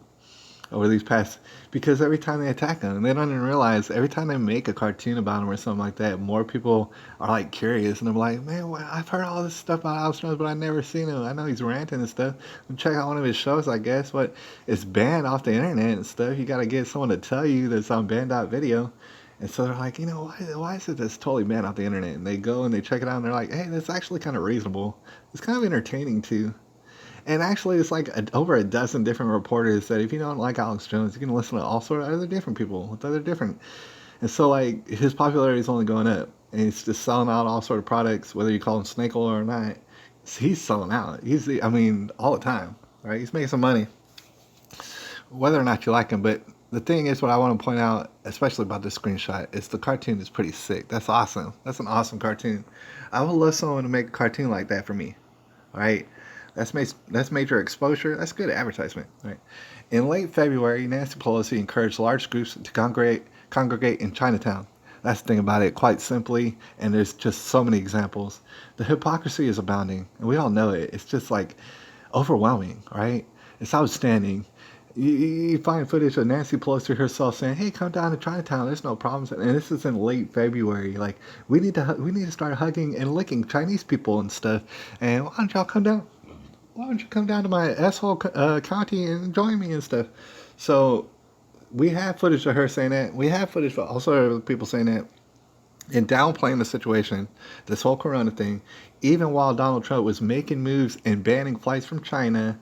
over these past, because every time they attack him, they don't even realize, every time they make a cartoon about him or something like that, more people are like curious and they're like, man, I've heard all this stuff about Alex Jones, but I've never seen him. I know he's ranting and stuff. Check out one of his shows, I guess, but it's banned off the internet and stuff. You got to get someone to tell you that it's on banned.video. And so they're like, why is it that's totally banned off the internet? And they go and they check it out and they're like, hey, that's actually kind of reasonable. It's kind of entertaining too. And actually, it's like over a dozen different reporters that if you don't like Alex Jones, you can listen to all sort of other different people with other different. And so, like, his popularity is only going up. And he's just selling out all sort of products, whether you call him snake oil or not. He's selling out. All the time, right? He's making some money, whether or not you like him. But the thing is, what I want to point out, especially about this screenshot, is the cartoon is pretty sick. That's awesome. That's an awesome cartoon. I would love someone to make a cartoon like that for me, right? That's major exposure. That's good advertisement, right? In late February, Nancy Pelosi encouraged large groups to congregate in Chinatown. That's the thing about it, quite simply, and there's just so many examples. The hypocrisy is abounding, and we all know it. It's just like overwhelming, right? It's outstanding. You find footage of Nancy Pelosi herself saying, "Hey, come down to Chinatown. There's no problems." And this is in late February. Like, we need to start hugging and licking Chinese people and stuff. And why don't y'all come down? Why don't you come down to my asshole county and join me and stuff? So we have footage of her saying that. We have footage of also people saying that. and downplaying the situation, this whole corona thing, even while Donald Trump was making moves and banning flights from China,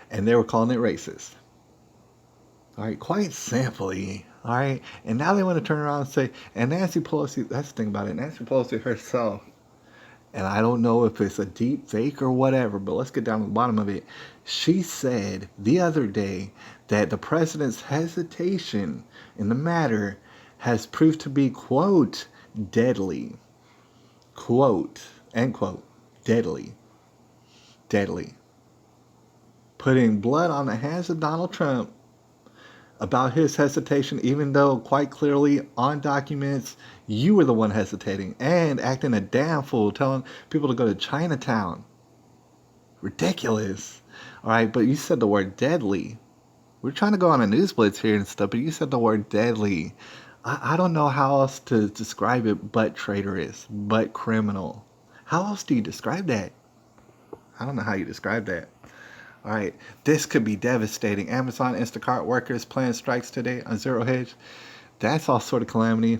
and they were calling it racist. All right, quite simply. All right, and now they want to turn around and say, and Nancy Pelosi, that's the thing about it, Nancy Pelosi herself, and I don't know if it's a deep fake or whatever, but let's get down to the bottom of it. She said the other day that the president's hesitation in the matter has proved to be, quote, deadly. Quote, end quote, deadly. Deadly. Putting blood on the hands of Donald Trump about his hesitation, even though quite clearly on documents you were the one hesitating and acting a damn fool, telling people to go to Chinatown. Ridiculous. All right, but you said the word deadly. We're trying to go on a news blitz here and stuff, but you said the word deadly. I don't know how else to describe it but traitorous, but criminal. How else do you describe that? I don't know how you describe that. All right, this could be devastating. Amazon Instacart workers plan strikes today on Zero Hedge. That's all sort of calamity.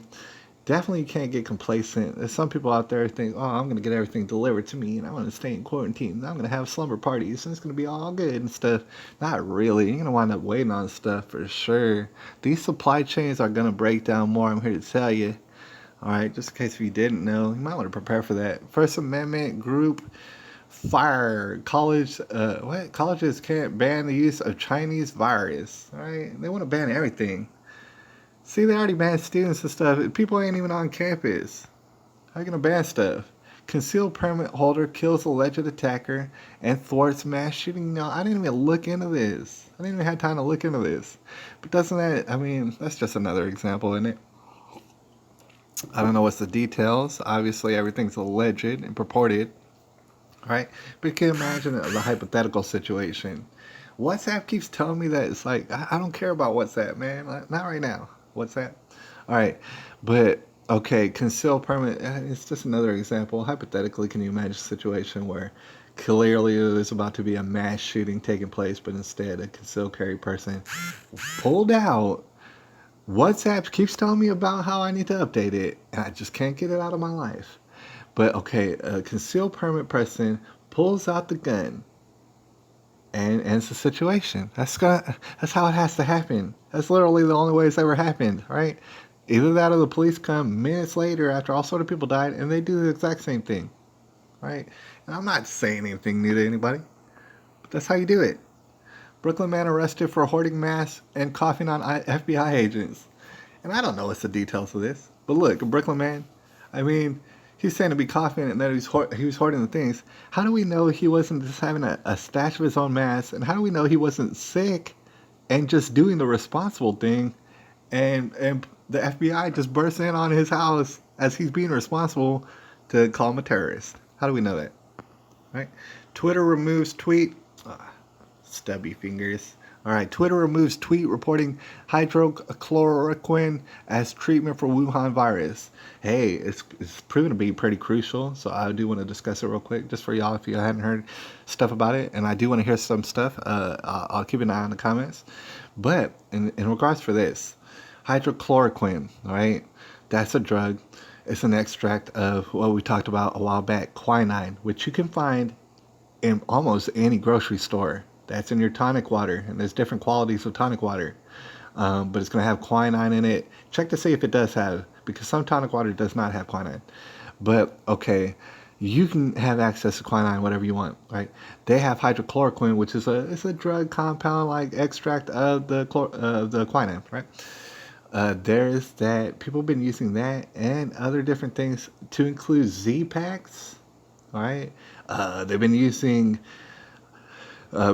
Definitely can't get complacent. There's some people out there think, oh, I'm going to get everything delivered to me and I'm going to stay in quarantine and I'm going to have slumber parties and it's going to be all good and stuff. Not really. You're going to wind up waiting on stuff for sure. These supply chains are going to break down more. I'm here to tell you. All right, just in case if you didn't know, you might want to prepare for that. First Amendment group fire colleges can't ban the use of Chinese virus. All right, they want to ban everything. See, they already banned students and stuff. People ain't even on campus. How are you gonna ban stuff? Concealed permit holder kills alleged attacker and thwarts mass shooting. No, I didn't even look into this. I didn't even have time to look into this. But doesn't that, I mean, that's just another example, isn't it? I don't know what's the details. Obviously, everything's alleged and purported. Right? But you can imagine the hypothetical situation. WhatsApp keeps telling me that it's like, I don't care about WhatsApp, man. Like, not right now. WhatsApp. All right. But, okay, concealed permit, it's just another example. Hypothetically, can you imagine a situation where clearly there's about to be a mass shooting taking place, but instead a concealed carry person pulled out? WhatsApp keeps telling me about how I need to update it, and I just can't get it out of my life. But okay, a concealed permit person pulls out the gun and ends the situation. That's how it has to happen. That's literally the only way it's ever happened, right? Either that or the police come minutes later after all sort of people died and they do the exact same thing, right? And I'm not saying anything new to anybody, but that's how you do it. Brooklyn man arrested for hoarding masks and coughing on FBI agents. And I don't know what's the details of this, but look, a Brooklyn man, I mean, he's saying to be coughing and that he was hoarding the things. How do we know he wasn't just having a stash of his own masks? And how do we know he wasn't sick and just doing the responsible thing? And the FBI just bursts in on his house as he's being responsible to call him a terrorist. How do we know that? Right? Twitter removes tweet. Stubby fingers. All right, Twitter removes tweet reporting hydrochloroquine as treatment for Wuhan virus. Hey, it's proven to be pretty crucial, so I do want to discuss it real quick, just for y'all if you hadn't heard stuff about it, and I do want to hear some stuff. I'll keep an eye on the comments. But in regards for this, hydrochloroquine, all right, that's a drug. It's an extract of what we talked about a while back, quinine, which you can find in almost any grocery store. That's in your tonic water, and there's different qualities of tonic water. But it's going to have quinine in it. Check to see if it does have, because some tonic water does not have quinine. But, okay, you can have access to quinine, whatever you want, right? They have hydrochloroquine, which is it's a drug compound like extract of the quinine, right? There's that. People have been using that and other different things to include Z-Packs, all right? They've been using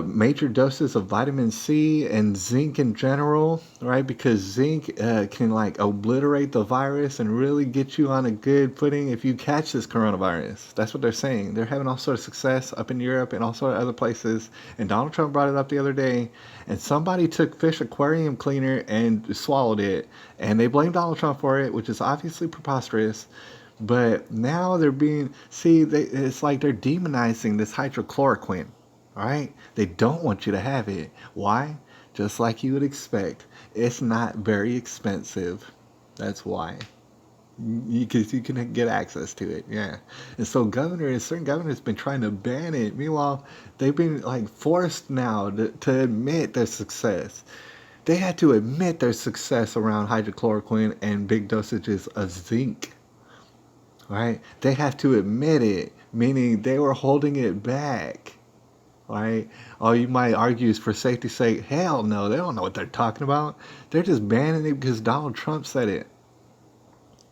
major doses of vitamin C and zinc in general, right? Because zinc can like obliterate the virus and really get you on a good footing if you catch this coronavirus. That's what they're saying. They're having all sort of success up in Europe and all sort of other places. And Donald Trump brought it up the other day, and somebody took fish aquarium cleaner and swallowed it, and they blamed Donald Trump for it, which is obviously preposterous. But now they're being, it's like they're demonizing this hydrochloroquine. All right? They don't want you to have it. Why? Just like you would expect. It's not very expensive. That's why. Because you can get access to it, yeah. And so certain governors been trying to ban it. Meanwhile, they've been like forced now to admit their success. They had to admit their success around hydrochloroquine and big dosages of zinc, right? They have to admit it, meaning they were holding it back, right? Oh, you might argue is for safety's sake. Hell no, they don't know what they're talking about. They're just banning it because Donald Trump said it.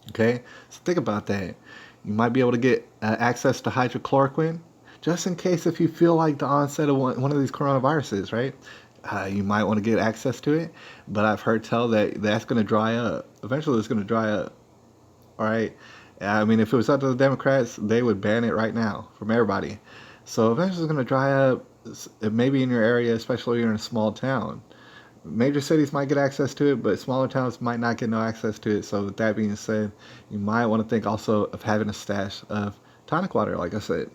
Okay, so think about that. You might be able to get access to hydrochloroquine just in case if you feel like the onset of one of these coronaviruses, right? You might want to get access to it, but I've heard tell that that's going to dry up. Eventually, it's going to dry up. All right. I mean, if it was up to the Democrats, they would ban it right now from everybody. So eventually, it's going to dry up. Maybe in your area, especially if you're in a small town. Major cities might get access to it, but smaller towns might not get no access to it. So with that being said, you might want to think also of having a stash of tonic water, like I said.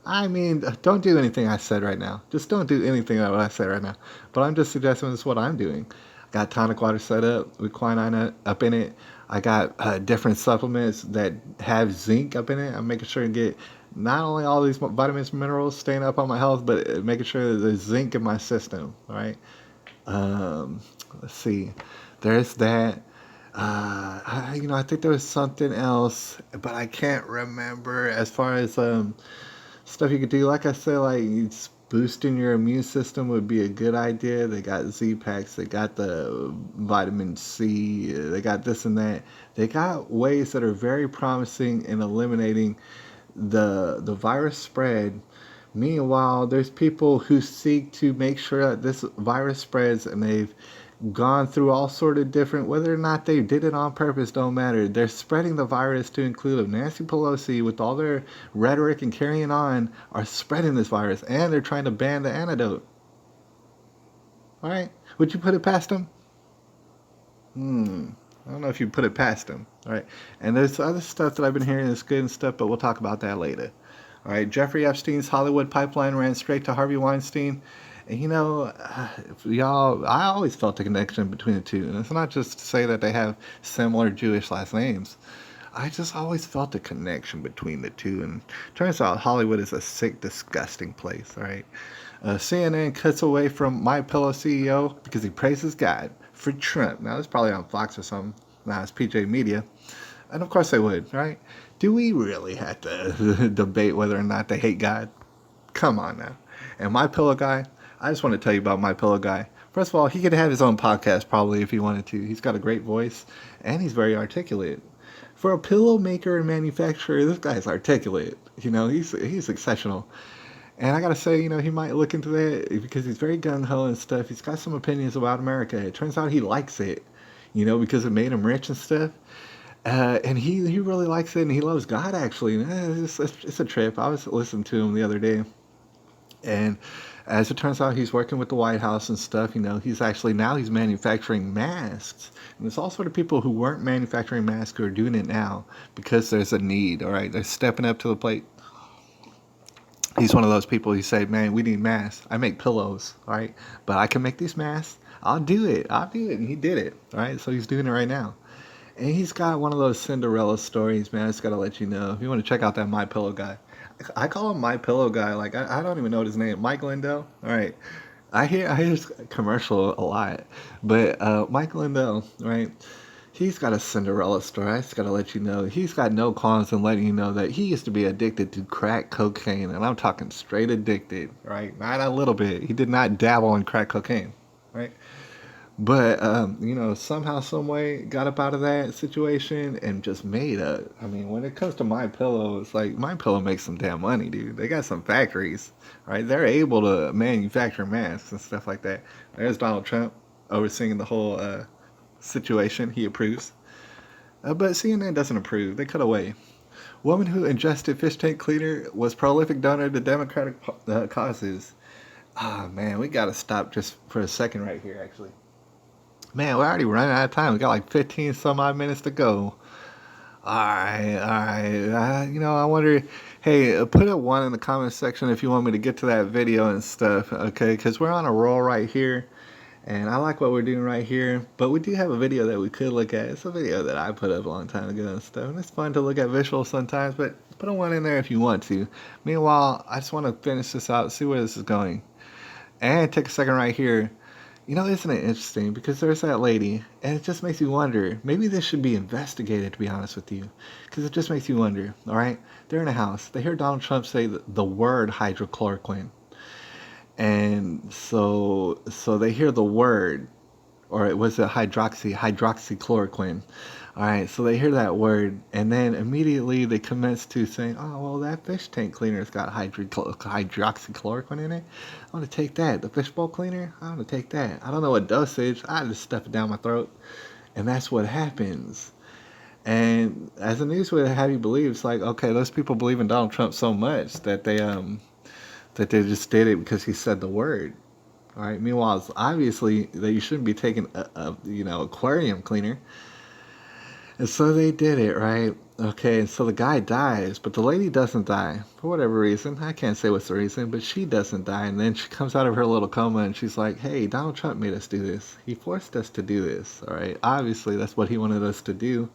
I mean, don't do anything I said right now. Just don't do anything that I said right now. But I'm just suggesting this is what I'm doing. I got tonic water set up with quinine up in it. I got different supplements that have zinc up in it. I'm making sure to get not only all these vitamins and minerals staying up on my health, but making sure that there's zinc in my system, all right? Um, let's see. There's that. I think there was something else, but I can't remember as far as stuff you could do. Like I said, like boosting your immune system would be a good idea. They got Z packs. They got the vitamin C. They got this and that. They got ways that are very promising in eliminating the virus spread. Meanwhile, there's people who seek to make sure that this virus spreads, and they've gone through all sort of different, whether or not they did it on purpose don't matter. They're spreading the virus to include Nancy Pelosi with all their rhetoric and carrying on are spreading this virus, and they're trying to ban the antidote. All right, would you put it past them? I don't know if you put it past them. All right, and there's other stuff that I've been hearing that's good and stuff, but we'll talk about that later. All right, Jeffrey Epstein's Hollywood pipeline ran straight to Harvey Weinstein. And y'all, I always felt a connection between the two. And it's not just to say that they have similar Jewish last names. I just always felt a connection between the two. And turns out Hollywood is a sick, disgusting place, all right? CNN cuts away from My Pillow CEO because he praises God for Trump. Now, it's probably on Fox or something. Now, it's PJ Media. And of course they would, right? Do we really have to debate whether or not they hate God? Come on now. And My Pillow guy, I just want to tell you about My Pillow guy. First of all, he could have his own podcast probably if he wanted to. He's got a great voice and he's very articulate. For a pillow maker and manufacturer, this guy's articulate. He's exceptional. And I gotta say, he might look into that because he's very gung ho and stuff. He's got some opinions about America. It turns out he likes it, because it made him rich and stuff. And he really likes it, and he loves God actually. It's a trip. I was listening to him the other day, and as it turns out, he's working with the White House and stuff. He's manufacturing masks, and there's all sort of people who weren't manufacturing masks who are doing it now because there's a need. All right, they're stepping up to the plate. He's one of those people who say, "Man, we need masks. I make pillows, all right, but I can make these masks. I'll do it. And he did it. All right, so he's doing it right now." And he's got one of those Cinderella stories, man. I just gotta let you know. If you want to check out that My Pillow guy, I call him My Pillow guy. Like I don't even know his name. Mike Lindell. All right, I hear his commercial a lot, but Mike Lindell, right? He's got a Cinderella story. I just gotta let you know. He's got no qualms in letting you know that he used to be addicted to crack cocaine, and I'm talking straight addicted, right? Not a little bit. He did not dabble in crack cocaine, right? But somehow, some way, got up out of that situation and just made a. I mean, when it comes to My Pillow, it's like My Pillow makes some damn money, dude. They got some factories, right? They're able to manufacture masks and stuff like that. There's Donald Trump overseeing the whole situation. He approves, but CNN doesn't approve. They cut away. Woman who ingested fish tank cleaner was prolific donor to Democratic causes. Ah, man, we gotta stop just for a second right here, actually. Man, we're already running out of time. We got like 15 some odd minutes to go. All right. I wonder, hey, put a one in the comment section if you want me to get to that video and stuff, okay? Because we're on a roll right here. And I like what we're doing right here, but we do have a video that we could look at. It's a video that I put up a long time ago and stuff, and it's fun to look at visuals sometimes, but put a one in there if you want to. Meanwhile, I just want to finish this out, see where this is going. And take a second right here. You know, isn't it interesting? Because there's that lady, and it just makes you wonder. Maybe this should be investigated, to be honest with you. Because it just makes you wonder, all right? They're in a house. They hear Donald Trump say the word hydrochloroquine. And so they hear the word, or it was a hydroxychloroquine. All right, so they hear that word, and then immediately they commence to saying, "Oh, well, that fish tank cleaner's got hydroxychloroquine in it. I want to take that. The fishbowl cleaner, I want to take that. I don't know what dosage. I just stuff it down my throat." And that's what happens. And as the news would have you believe, it's like, okay, those people believe in Donald Trump so much that they just did it because he said the word. All right. Meanwhile, it's obviously that you shouldn't be taking a aquarium cleaner. And so they did it, right? Okay, and so the guy dies, but the lady doesn't die for whatever reason. I can't say what's the reason, but she doesn't die. And then she comes out of her little coma and she's like, "Hey, Donald Trump made us do this. He forced us to do this." All right. Obviously, that's what he wanted us to do.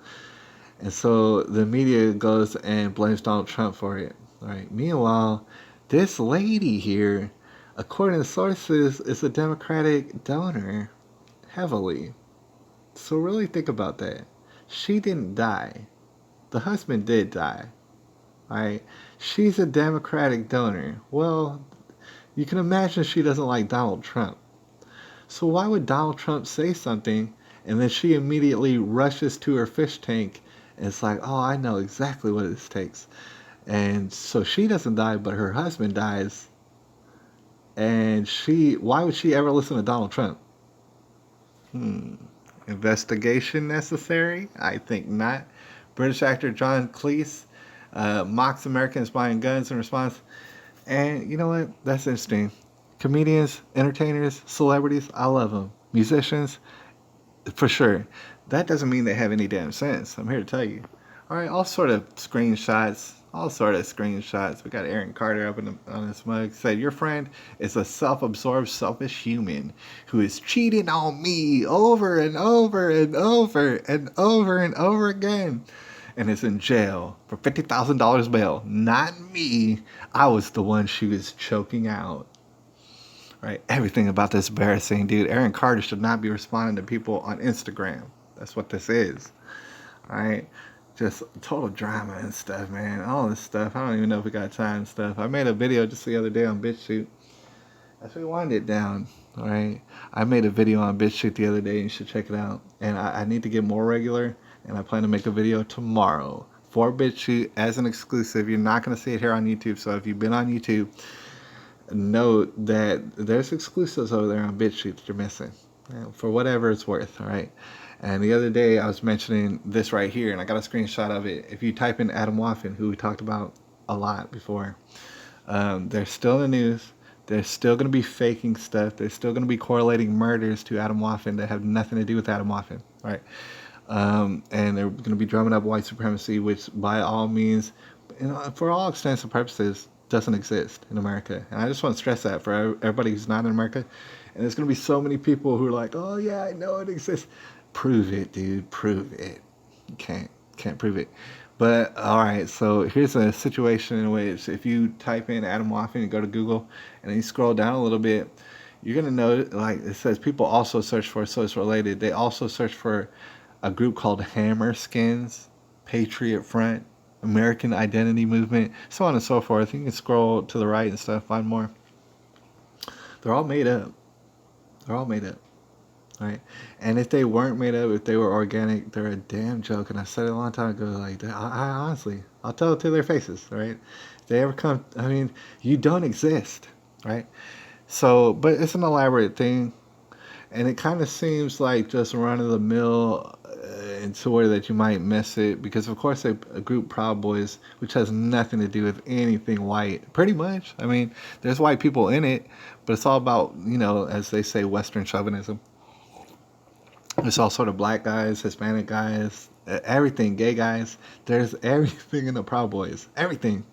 And so the media goes and blames Donald Trump for it. All right. Meanwhile, this lady here, according to sources, is a Democratic donor heavily. So really think about that. She didn't die. The husband did die. Right? She's a Democratic donor. Well, you can imagine she doesn't like Donald Trump. So why would Donald Trump say something and then she immediately rushes to her fish tank and it's like, "Oh, I know exactly what this takes." And so she doesn't die, but her husband dies. And why would she ever listen to Donald Trump? Investigation necessary? I think not. British actor John Cleese mocks Americans buying guns in response. And you know what? That's interesting. Comedians, entertainers, celebrities, I love them. Musicians, for sure. That doesn't mean they have any damn sense. I'm here to tell you. All right, all sort of screenshots. All sort of screenshots. We got Aaron Carter up on his mug. Said, "Your friend is a self-absorbed, selfish human who is cheating on me over and over and over and over and over again, and is in jail for $50,000 bail. Not me. I was the one she was choking out." Right? Everything about this embarrassing, dude. Aaron Carter should not be responding to people on Instagram. That's what this is. All right? Just total drama and stuff, man. All this stuff. I don't even know if we got time and stuff. I made a video just the other day on BitChute. That's what we wind it down. All right? I made a video on BitChute the other day. You should check it out. And I need to get more regular. And I plan to make a video tomorrow for BitChute as an exclusive. You're not going to see it here on YouTube. So if you've been on YouTube, note that there's exclusives over there on BitChute that you're missing, for whatever it's worth. All right. And the other day I was mentioning this right here, and I got a screenshot of it. If you type in Adam Waffen, who we talked about a lot before, they're still in the news. They're still going to be faking stuff. They're still going to be correlating murders to Adam Waffen that have nothing to do with Adam Waffen. Right. And they're going to be drumming up white supremacy, which by all means, for all extents and purposes, doesn't exist in America. And I just want to stress that for everybody who's not in America. And there's going to be so many people who are like, "Oh yeah, I know it exists." Prove it, dude. Prove it. You can't prove it. But all right, so here's a situation in which if you type in Adam Waffen and go to Google and then you scroll down a little bit, you're gonna know, like it says, people also search for, so it's related. They also search for a group called Hammer Skins, Patriot Front, American Identity Movement, so on and so forth. You can scroll to the right and stuff, find more. They're all made up. They're all made up. Right? And if they weren't made up, if they were organic, they're a damn joke. And I said it a long time ago, like, I honestly, I'll tell it to their faces, right? If they ever come, I mean, you don't exist, right? So, but it's an elaborate thing. And it kind of seems like just run of the mill into where that you might miss it, because of course a group Proud Boys, which has nothing to do with anything white, pretty much. I mean, there's white people in it, but it's all about, as they say, Western chauvinism. It's all sort of black guys, Hispanic guys, everything, gay guys. There's everything in the Proud Boys, everything.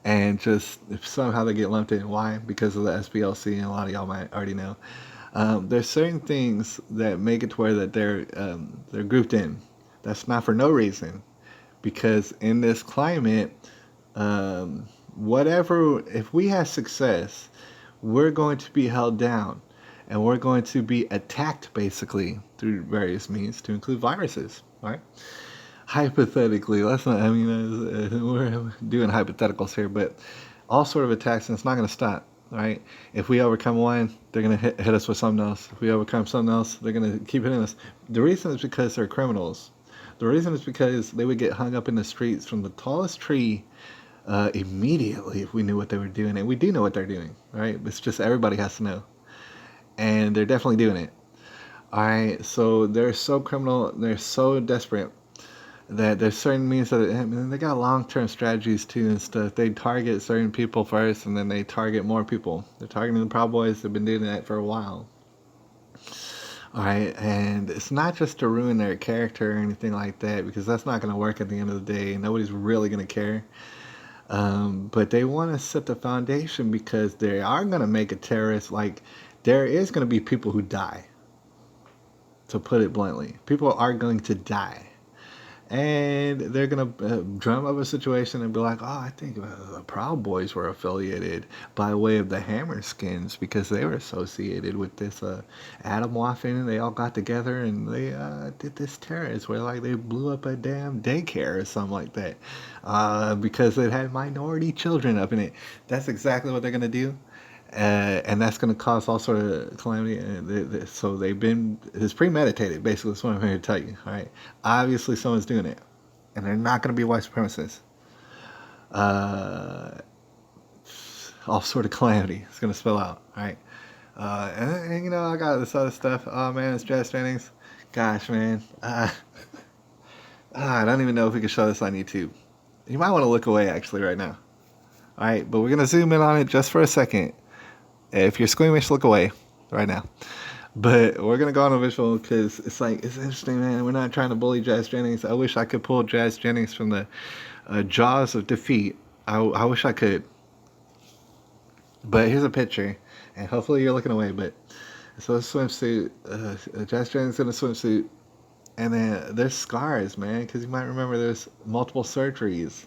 And just somehow they get lumped in. Why? Because of the SPLC, and a lot of y'all might already know. There's certain things that make it to where that they're grouped in. That's not for no reason, because in this climate, whatever, if we have success, we're going to be held down, and we're going to be attacked basically through various means, to include viruses, right? Hypothetically, let's not, I mean, we're doing hypotheticals here, but all sort of attacks, and it's not going to stop, right? If we overcome one, they're going to hit us with something else. If we overcome something else, they're going to keep hitting us. The reason is because they're criminals. The reason is because they would get hung up in the streets from the tallest tree immediately if we knew what they were doing. And we do know what they're doing, right? It's just everybody has to know. And they're definitely doing it. All right, so they're so criminal, they're so desperate that there's certain means that they got long-term strategies too and stuff. They target certain people first, and then they target more people. They're targeting the Proud Boys. They've been doing that for a while. All right, and it's not just to ruin their character or anything like that, because that's not going to work at the end of the day. Nobody's really going to care. But they want to set the foundation, because they are going to make a terrorist. Like, there is going to be people who die, to put it bluntly. People are going to die. And they're going to drum up a situation and be like, oh, I think the Proud Boys were affiliated by way of the Hammerskins, because they were associated with this Adam Waffen, and they all got together and they did this terrorist where, like, they blew up a damn daycare or something like that, because it had minority children up in it. That's exactly what they're going to do. And that's going to cause all sort of calamity. So it's premeditated, basically. That's what I'm here to tell you. All right. Obviously, someone's doing it, and they're not going to be white supremacists. All sort of calamity is going to spill out. All right. And I got this other stuff. Oh man, it's Jazz Jennings. Gosh, man. I don't even know if we can show this on YouTube. You might want to look away actually right now. All right, but we're going to zoom in on it just for a second. If you're squeamish, look away right now. But we're going to go on a visual, because it's interesting, man. We're not trying to bully Jazz Jennings. I wish I could pull Jazz Jennings from the jaws of defeat. I wish I could. But here's a picture, and hopefully you're looking away. But so a swimsuit, Jazz Jennings in a swimsuit, and then there's scars, man, because you might remember there's multiple surgeries.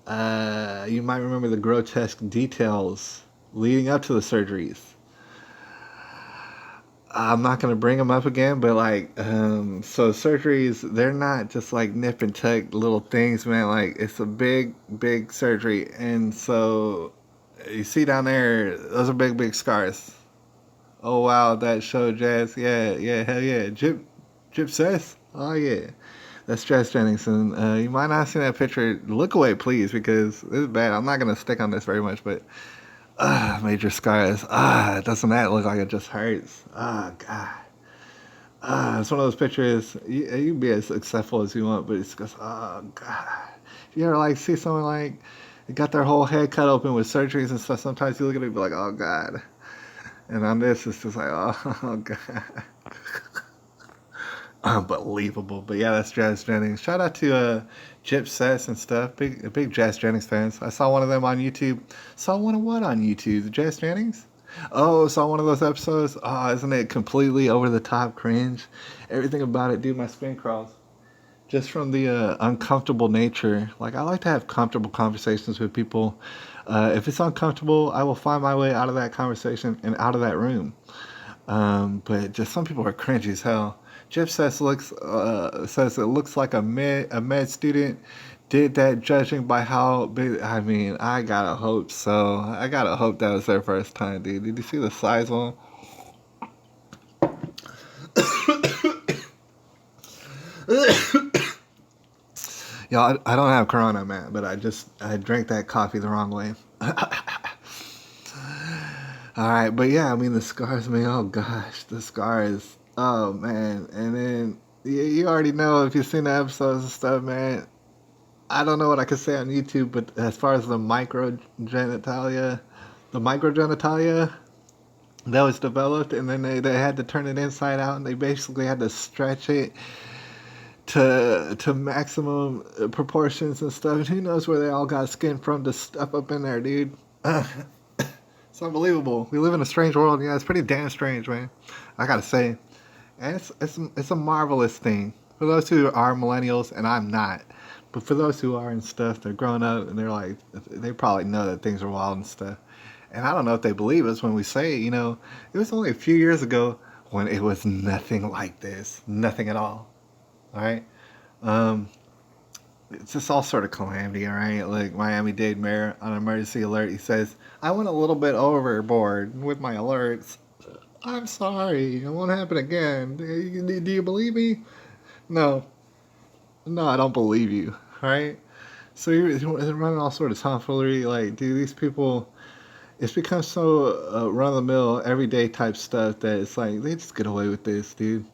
You might remember the grotesque details leading up to the surgeries. I'm not going to bring them up again, but so surgeries, they're not just like nip and tuck little things, man. Like, it's a big, big surgery. And so you see down there, those are big, big scars. Oh, wow, that show, Jazz. Yeah, hell yeah. Jip says, oh, yeah. That's Jazz Jennings. And you might not have seen that picture. Look away, please, because this is bad. I'm not going to stick on this very much, but major scars. Doesn't that look like it just hurts? God. It's one of those pictures, you can be as successful as you want, but it's just, oh, God. If you ever, see someone, they got their whole head cut open with surgeries and stuff, sometimes you look at it and be like, oh, God. And on this, it's just like, oh God. Unbelievable. But yeah, that's Jazz Jennings. Shout out to Chip Sess and stuff. Big Jazz Jennings fans. I saw one of them on YouTube. Saw one of what on YouTube? The Jazz Jennings? Oh, saw one of those episodes. Oh, isn't it completely over the top cringe? Everything about it, dude, my skin crawls. Just from the uncomfortable nature. I like to have comfortable conversations with people. If it's uncomfortable, I will find my way out of that conversation and out of that room. But just some people are cringy as hell. Jeff says it looks like a med student did that, judging by how big. I mean, I gotta hope so. I gotta hope that was their first time, dude. Did you see the size one? Y'all, I don't have Corona, man, but I drank that coffee the wrong way. All right, but yeah, I mean, the scars, man. Oh gosh, the scars. Oh man, and then you already know if you've seen the episodes and stuff, man. I don't know what I could say on YouTube, but as far as the microgenitalia that was developed, and then they had to turn it inside out, and they basically had to stretch it to maximum proportions and stuff. And who knows where they all got skin from to stuff up in there, dude. It's unbelievable. We live in a strange world. Yeah, it's pretty damn strange, man. I gotta say, and it's a marvelous thing for those who are millennials, and I'm not. But for those who are and stuff, they're growing up and they're like, they probably know that things are wild and stuff. And I don't know if they believe us when we say, it was only a few years ago when it was nothing like this, nothing at all. All right. Um, it's just all sort of calamity, all right? Like Miami-Dade mayor on emergency alert, he says, I went a little bit overboard with my alerts. I'm sorry, it won't happen again. Do you believe me? No, no, I don't believe you, all right? So you're running all sort of tomfoolery. Like, dude, these people, it's become so run of the mill, everyday type stuff that it's like, they just get away with this, dude.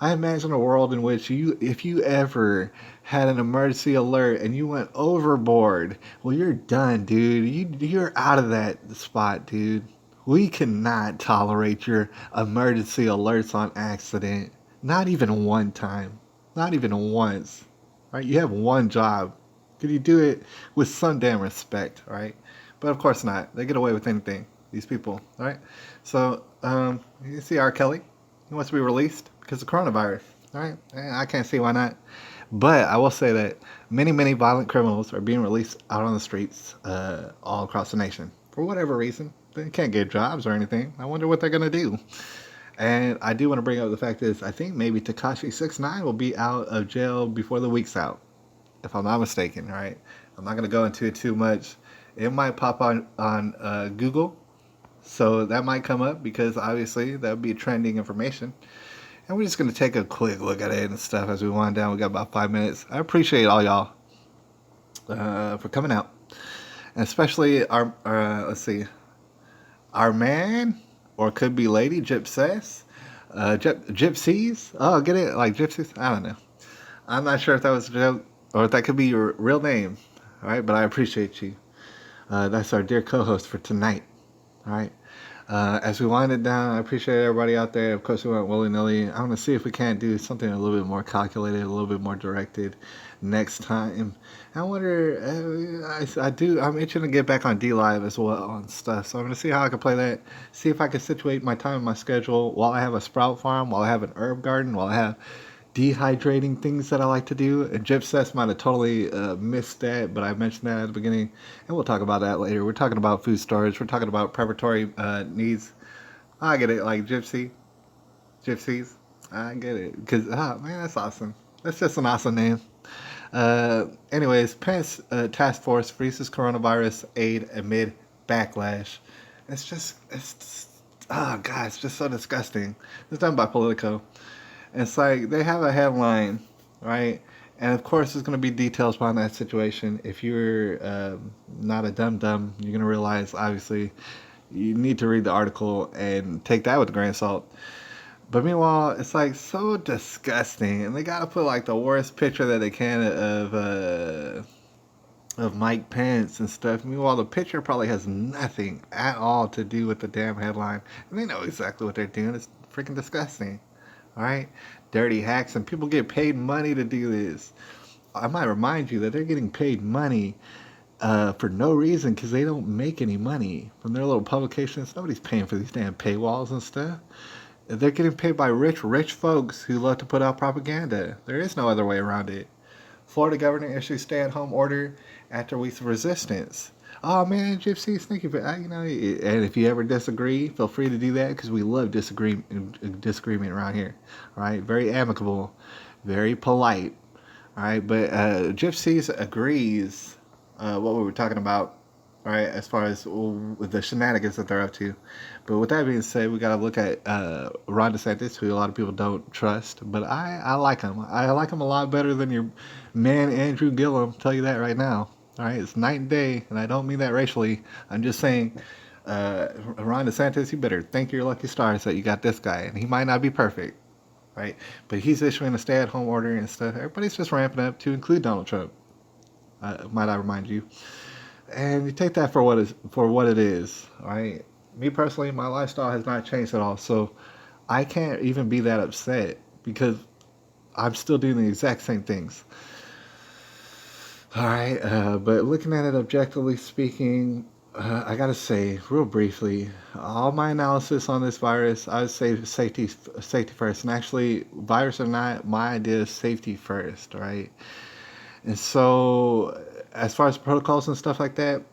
I imagine a world in which if you ever had an emergency alert and you went overboard, well, you're done, dude. You're out of that spot, dude. We cannot tolerate your emergency alerts on accident. Not even one time. Not even once. Right? You have one job. Could you do it with some damn respect, right? But of course not. They get away with anything. These people, all right? So, you see R. Kelly. He wants to be released because of coronavirus. All right, I can't see why not. But I will say that many violent criminals are being released out on the streets all across the nation for whatever reason. They can't get jobs or anything. I wonder what they're gonna do. And I do want to bring up the fact is I think maybe Takashi 69 will be out of jail before the week's out, if I'm not mistaken. Right? I'm not gonna go into it too much. It might pop on Google, so that might come up because obviously that would be trending information. And we're just going to take a quick look at it and stuff as we wind down. We got about 5 minutes. I appreciate all y'all for coming out. And especially let's see, our man, or could be lady, Gypsies. Gypsies? Oh, get it? Like gypsies? I don't know. I'm not sure if that was a joke or if that could be your real name. All right, but I appreciate you. That's our dear co-host for tonight. All right. As we wind it down, I appreciate everybody out there. Of course, we went willy-nilly. I'm going to see if we can't do something a little bit more calculated, a little bit more directed next time. I wonder, I'm itching to get back on D Live as well and stuff. So I'm going to see how I can play that, see if I can situate my time and my schedule while I have a sprout farm, while I have an herb garden, while I have dehydrating things that I like to do. And Jip Sess might have totally missed that, but I mentioned that at the beginning, and we'll talk about that later. We're talking about food storage. We're talking about preparatory needs. I get it, like gypsies. I get it, because man, that's awesome. That's just an awesome name. Anyways, Pence task force freezes coronavirus aid amid backlash. Oh god, it's just so disgusting. It's done by Politico. It's like they have a headline, right? And of course, there's going to be details behind that situation. If you're not a dum-dum, you're going to realize, obviously, you need to read the article and take that with a grain of salt. But meanwhile, it's like so disgusting. And they got to put like the worst picture that they can of Mike Pence and stuff. Meanwhile, the picture probably has nothing at all to do with the damn headline. And they know exactly what they're doing. It's freaking disgusting. All right, dirty hacks, and people get paid money to do this. I might remind you that they're getting paid money for no reason because they don't make any money from their little publications. Nobody's paying for these damn paywalls and stuff. They're getting paid by rich folks who love to put out propaganda. There is no other way around it. Florida governor issues stay-at-home order after weeks of resistance. Oh man, Gypsies, thank you for and if you ever disagree, feel free to do that because we love disagreement around here. All right, very amicable, very polite. All right, but Gypsies agrees what we were talking about. All right, as far as the shenanigans that they're up to. But with that being said, we got to look at Ron DeSantis, who a lot of people don't trust, but I like him. I like him a lot better than your man Andrew Gillum. Tell you that right now. All right, it's night and day, and I don't mean that racially. I'm just saying, Ron DeSantis, you better thank your lucky stars that you got this guy, and he might not be perfect, right? But he's issuing a stay-at-home order and stuff. Everybody's just ramping up to include Donald Trump. Might I remind you? And you take that for what it is, all right? Me personally, my lifestyle has not changed at all, so I can't even be that upset because I'm still doing the exact same things. All right, but looking at it objectively speaking, I gotta say, real briefly, all my analysis on this virus, I would say safety first. And actually, virus or not, my idea is safety first, right? And so, as far as protocols and stuff like that,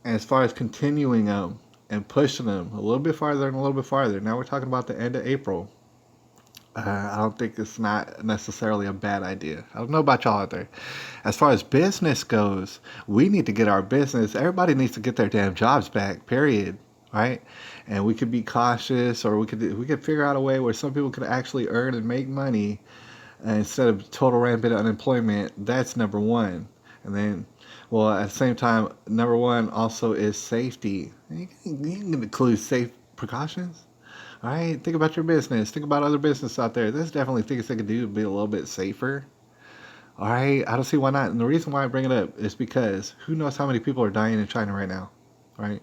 and as far as continuing them and pushing them a little bit farther and a little bit farther, now we're talking about the end of April. I don't think it's not necessarily a bad idea. I don't know about y'all out there. As far as business goes, we need to get our business. Everybody needs to get their damn jobs back. Period. Right? And we could be cautious, or we could figure out a way where some people could actually earn and make money instead of total rampant unemployment. That's number one. And then, well, at the same time, number one also is safety. You can include safe precautions. All right, think about your business. Think about other business out there. There's definitely things they could do to be a little bit safer. All right, I don't see why not. And the reason why I bring it up is because who knows how many people are dying in China right now, right?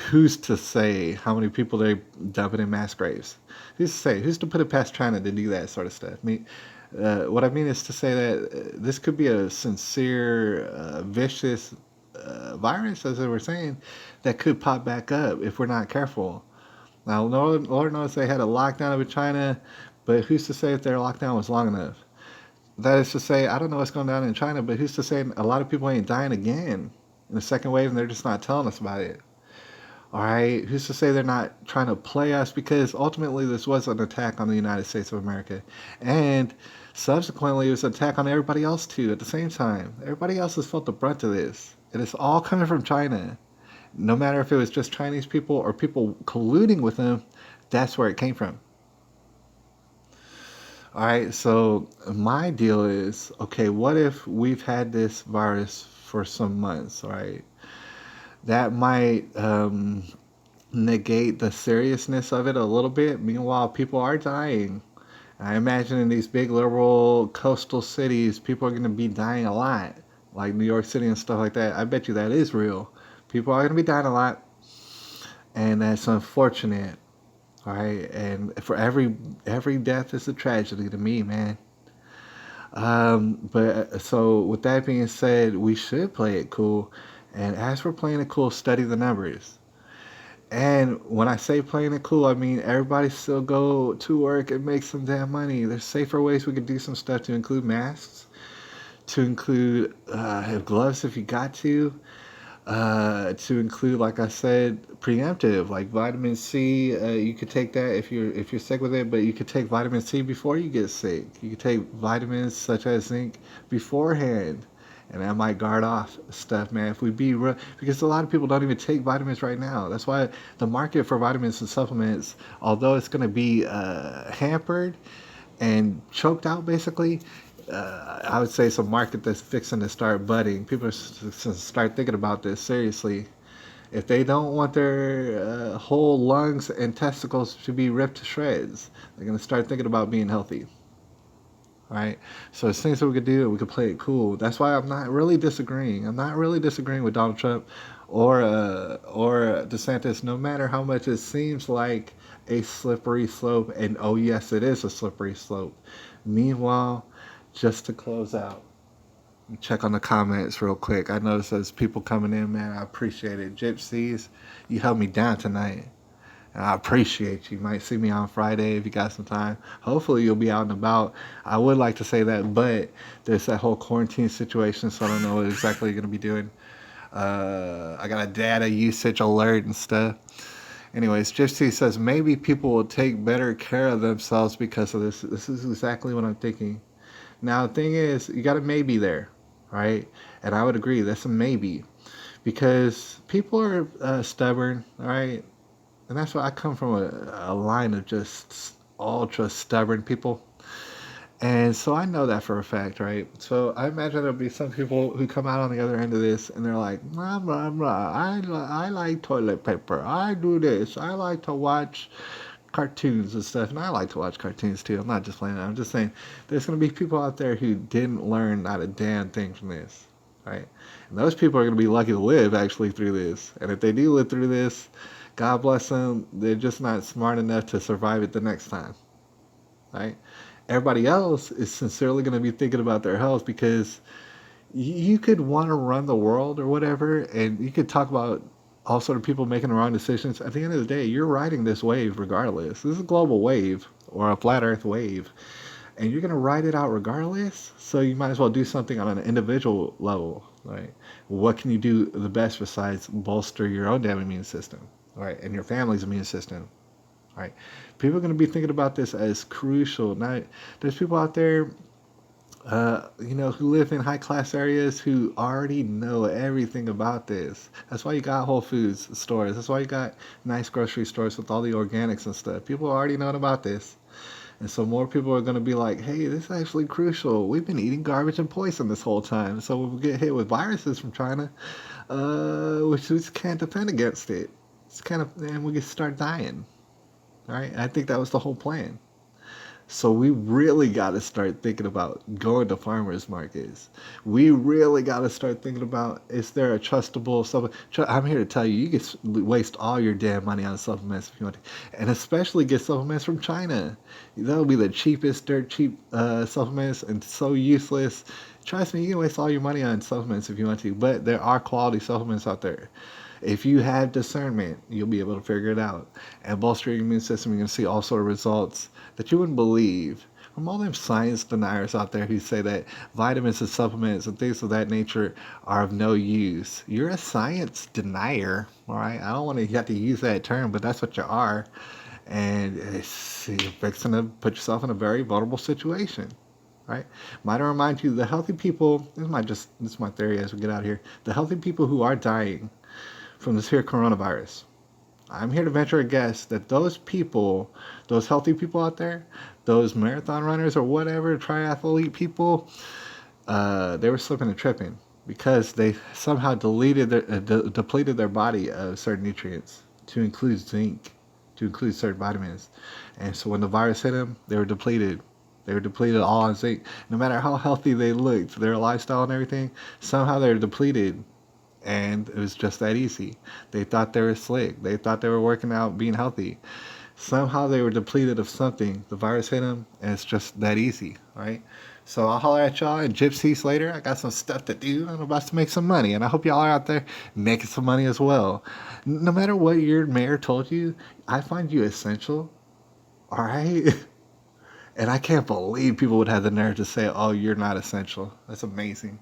Who's to say how many people they're dumping in mass graves? Who's to say? Who's to put it past China to do that sort of stuff? I mean, what I mean is to say that this could be a sincere, vicious virus, as they were saying, that could pop back up if we're not careful. Now, Lord knows they had a lockdown over China, but who's to say if their lockdown was long enough? That is to say, I don't know what's going on in China, but who's to say a lot of people ain't dying again in the second wave and they're just not telling us about it? All right, who's to say they're not trying to play us? Because ultimately, this was an attack on the United States of America. And subsequently, it was an attack on everybody else, too, at the same time. Everybody else has felt the brunt of this. And it's all coming from China. No matter if it was just Chinese people or people colluding with them, that's where it came from. All right, so my deal is okay, what if we've had this virus for some months, all right? That might negate the seriousness of it a little bit. Meanwhile, people are dying. I imagine in these big liberal coastal cities, people are going to be dying a lot, like New York City and stuff like that. I bet you that is real. People are going to be dying a lot, and that's unfortunate. All right, and for every death is a tragedy to me, man. But so with that being said, we should play it cool, and as we're playing it cool, study the numbers. And when I say playing it cool, I mean everybody still go to work and make some damn money. There's safer ways we could do some stuff to include masks, to include have gloves if you got to include, like I said, preemptive, like vitamin C. You could take that if you're sick with it, but you could take vitamin C before you get sick. You could take vitamins such as zinc beforehand, and that might guard off stuff, man. If we be real, because a lot of people don't even take vitamins right now. That's why the market for vitamins and supplements, although it's going to be hampered and choked out, basically, I would say it's a market that's fixing to start budding. People are start thinking about this seriously. If they don't want their whole lungs and testicles to be ripped to shreds, they're gonna start thinking about being healthy. All right. So it's things that we could do. We could play it cool. That's why I'm not really disagreeing. I'm not really disagreeing with Donald Trump or DeSantis. No matter how much it seems like a slippery slope, and oh yes, it is a slippery slope. Meanwhile, just to close out, check on the comments real quick. I noticed there's people coming in, man. I appreciate it. Gypsies, you held me down tonight. And I appreciate you. You might see me on Friday if you got some time. Hopefully you'll be out and about. I would like to say that, but there's that whole quarantine situation, so I don't know what exactly you're going to be doing. I got a data usage alert and stuff. Anyways, Gypsy says maybe people will take better care of themselves because of this. This is exactly what I'm thinking. Now, the thing is, you got a maybe there, right? And I would agree, that's a maybe. Because people are stubborn, all right? And that's why I come from a line of just ultra stubborn people. And so I know that for a fact, right? So I imagine there'll be some people who come out on the other end of this and they're like, blah, blah, blah. I like toilet paper. I do this. I like to watch cartoons and stuff. And I like to watch cartoons too. I'm not just playing that. I'm just saying there's going to be people out there who didn't learn not a damn thing from this, right? And those people are going to be lucky to live actually through this. And if they do live through this, God bless them. They're just not smart enough to survive it the next time, right? Everybody else is sincerely going to be thinking about their health because You could want to run the world or whatever, and you could talk about all sort of people making the wrong decisions. At the end of the day, you're riding this wave regardless. This is a global wave or a flat Earth wave, and you're gonna ride it out regardless. So you might as well do something on an individual level. Right? What can you do the best besides bolster your own damn immune system, right, and your family's immune system? Right? People are gonna be thinking about this as crucial. Now, there's people out there who live in high class areas who already know everything about this. That's why you got Whole Foods stores. That's why you got nice grocery stores with all the organics and stuff. People already know about this. And so more people are going to be like, hey, this is actually crucial. We've been eating garbage and poison this whole time. So when we get hit with viruses from China, we just can't defend against it. And we just start dying. All right. And I think that was the whole plan. So we really got to start thinking about going to farmers markets. We really got to start thinking about, is there a trustable supplement? I'm here to tell you, you can waste all your damn money on supplements if you want to, and especially get supplements from China. That'll be the cheapest, dirt cheap supplements, and so useless. Trust me, you can waste all your money on supplements if you want to, but there are quality supplements out there. If you have discernment, you'll be able to figure it out. And bolster your immune system, you're going to see all sort of results that you wouldn't believe from all them science deniers out there who say that vitamins and supplements and things of that nature are of no use. You're a science denier, all right? I don't want to have to use that term, but that's what you are. And you're fixing to put yourself in a very vulnerable situation. Right? Might I remind you, the healthy people, this is my theory as we get out of here. The healthy people who are dying from this here coronavirus, I'm here to venture a guess that those people, those healthy people out there, those marathon runners or whatever, triathlete people, they were slipping and tripping because they somehow depleted their body of certain nutrients, to include zinc, to include certain vitamins. And so when the virus hit them, they were depleted. They were depleted all on zinc. No matter how healthy they looked, their lifestyle and everything, somehow they were depleted. And it was just that easy. They thought they were slick. They thought they were working out, being healthy. Somehow they were depleted of something. The virus hit them, and it's just that easy, right? So I'll holler at y'all in gypsies later. I got some stuff to do. I'm about to make some money, and I hope y'all are out there making some money as well. No matter what your mayor told you, I find you essential, all right? And I can't believe people would have the nerve to say, oh, you're not essential. That's amazing.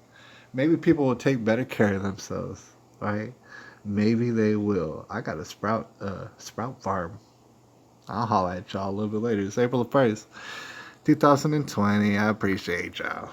Maybe people will take better care of themselves, right? Maybe they will. I got a sprout farm. I'll holler at y'all a little bit later. It's April the 1st, 2020. I appreciate y'all.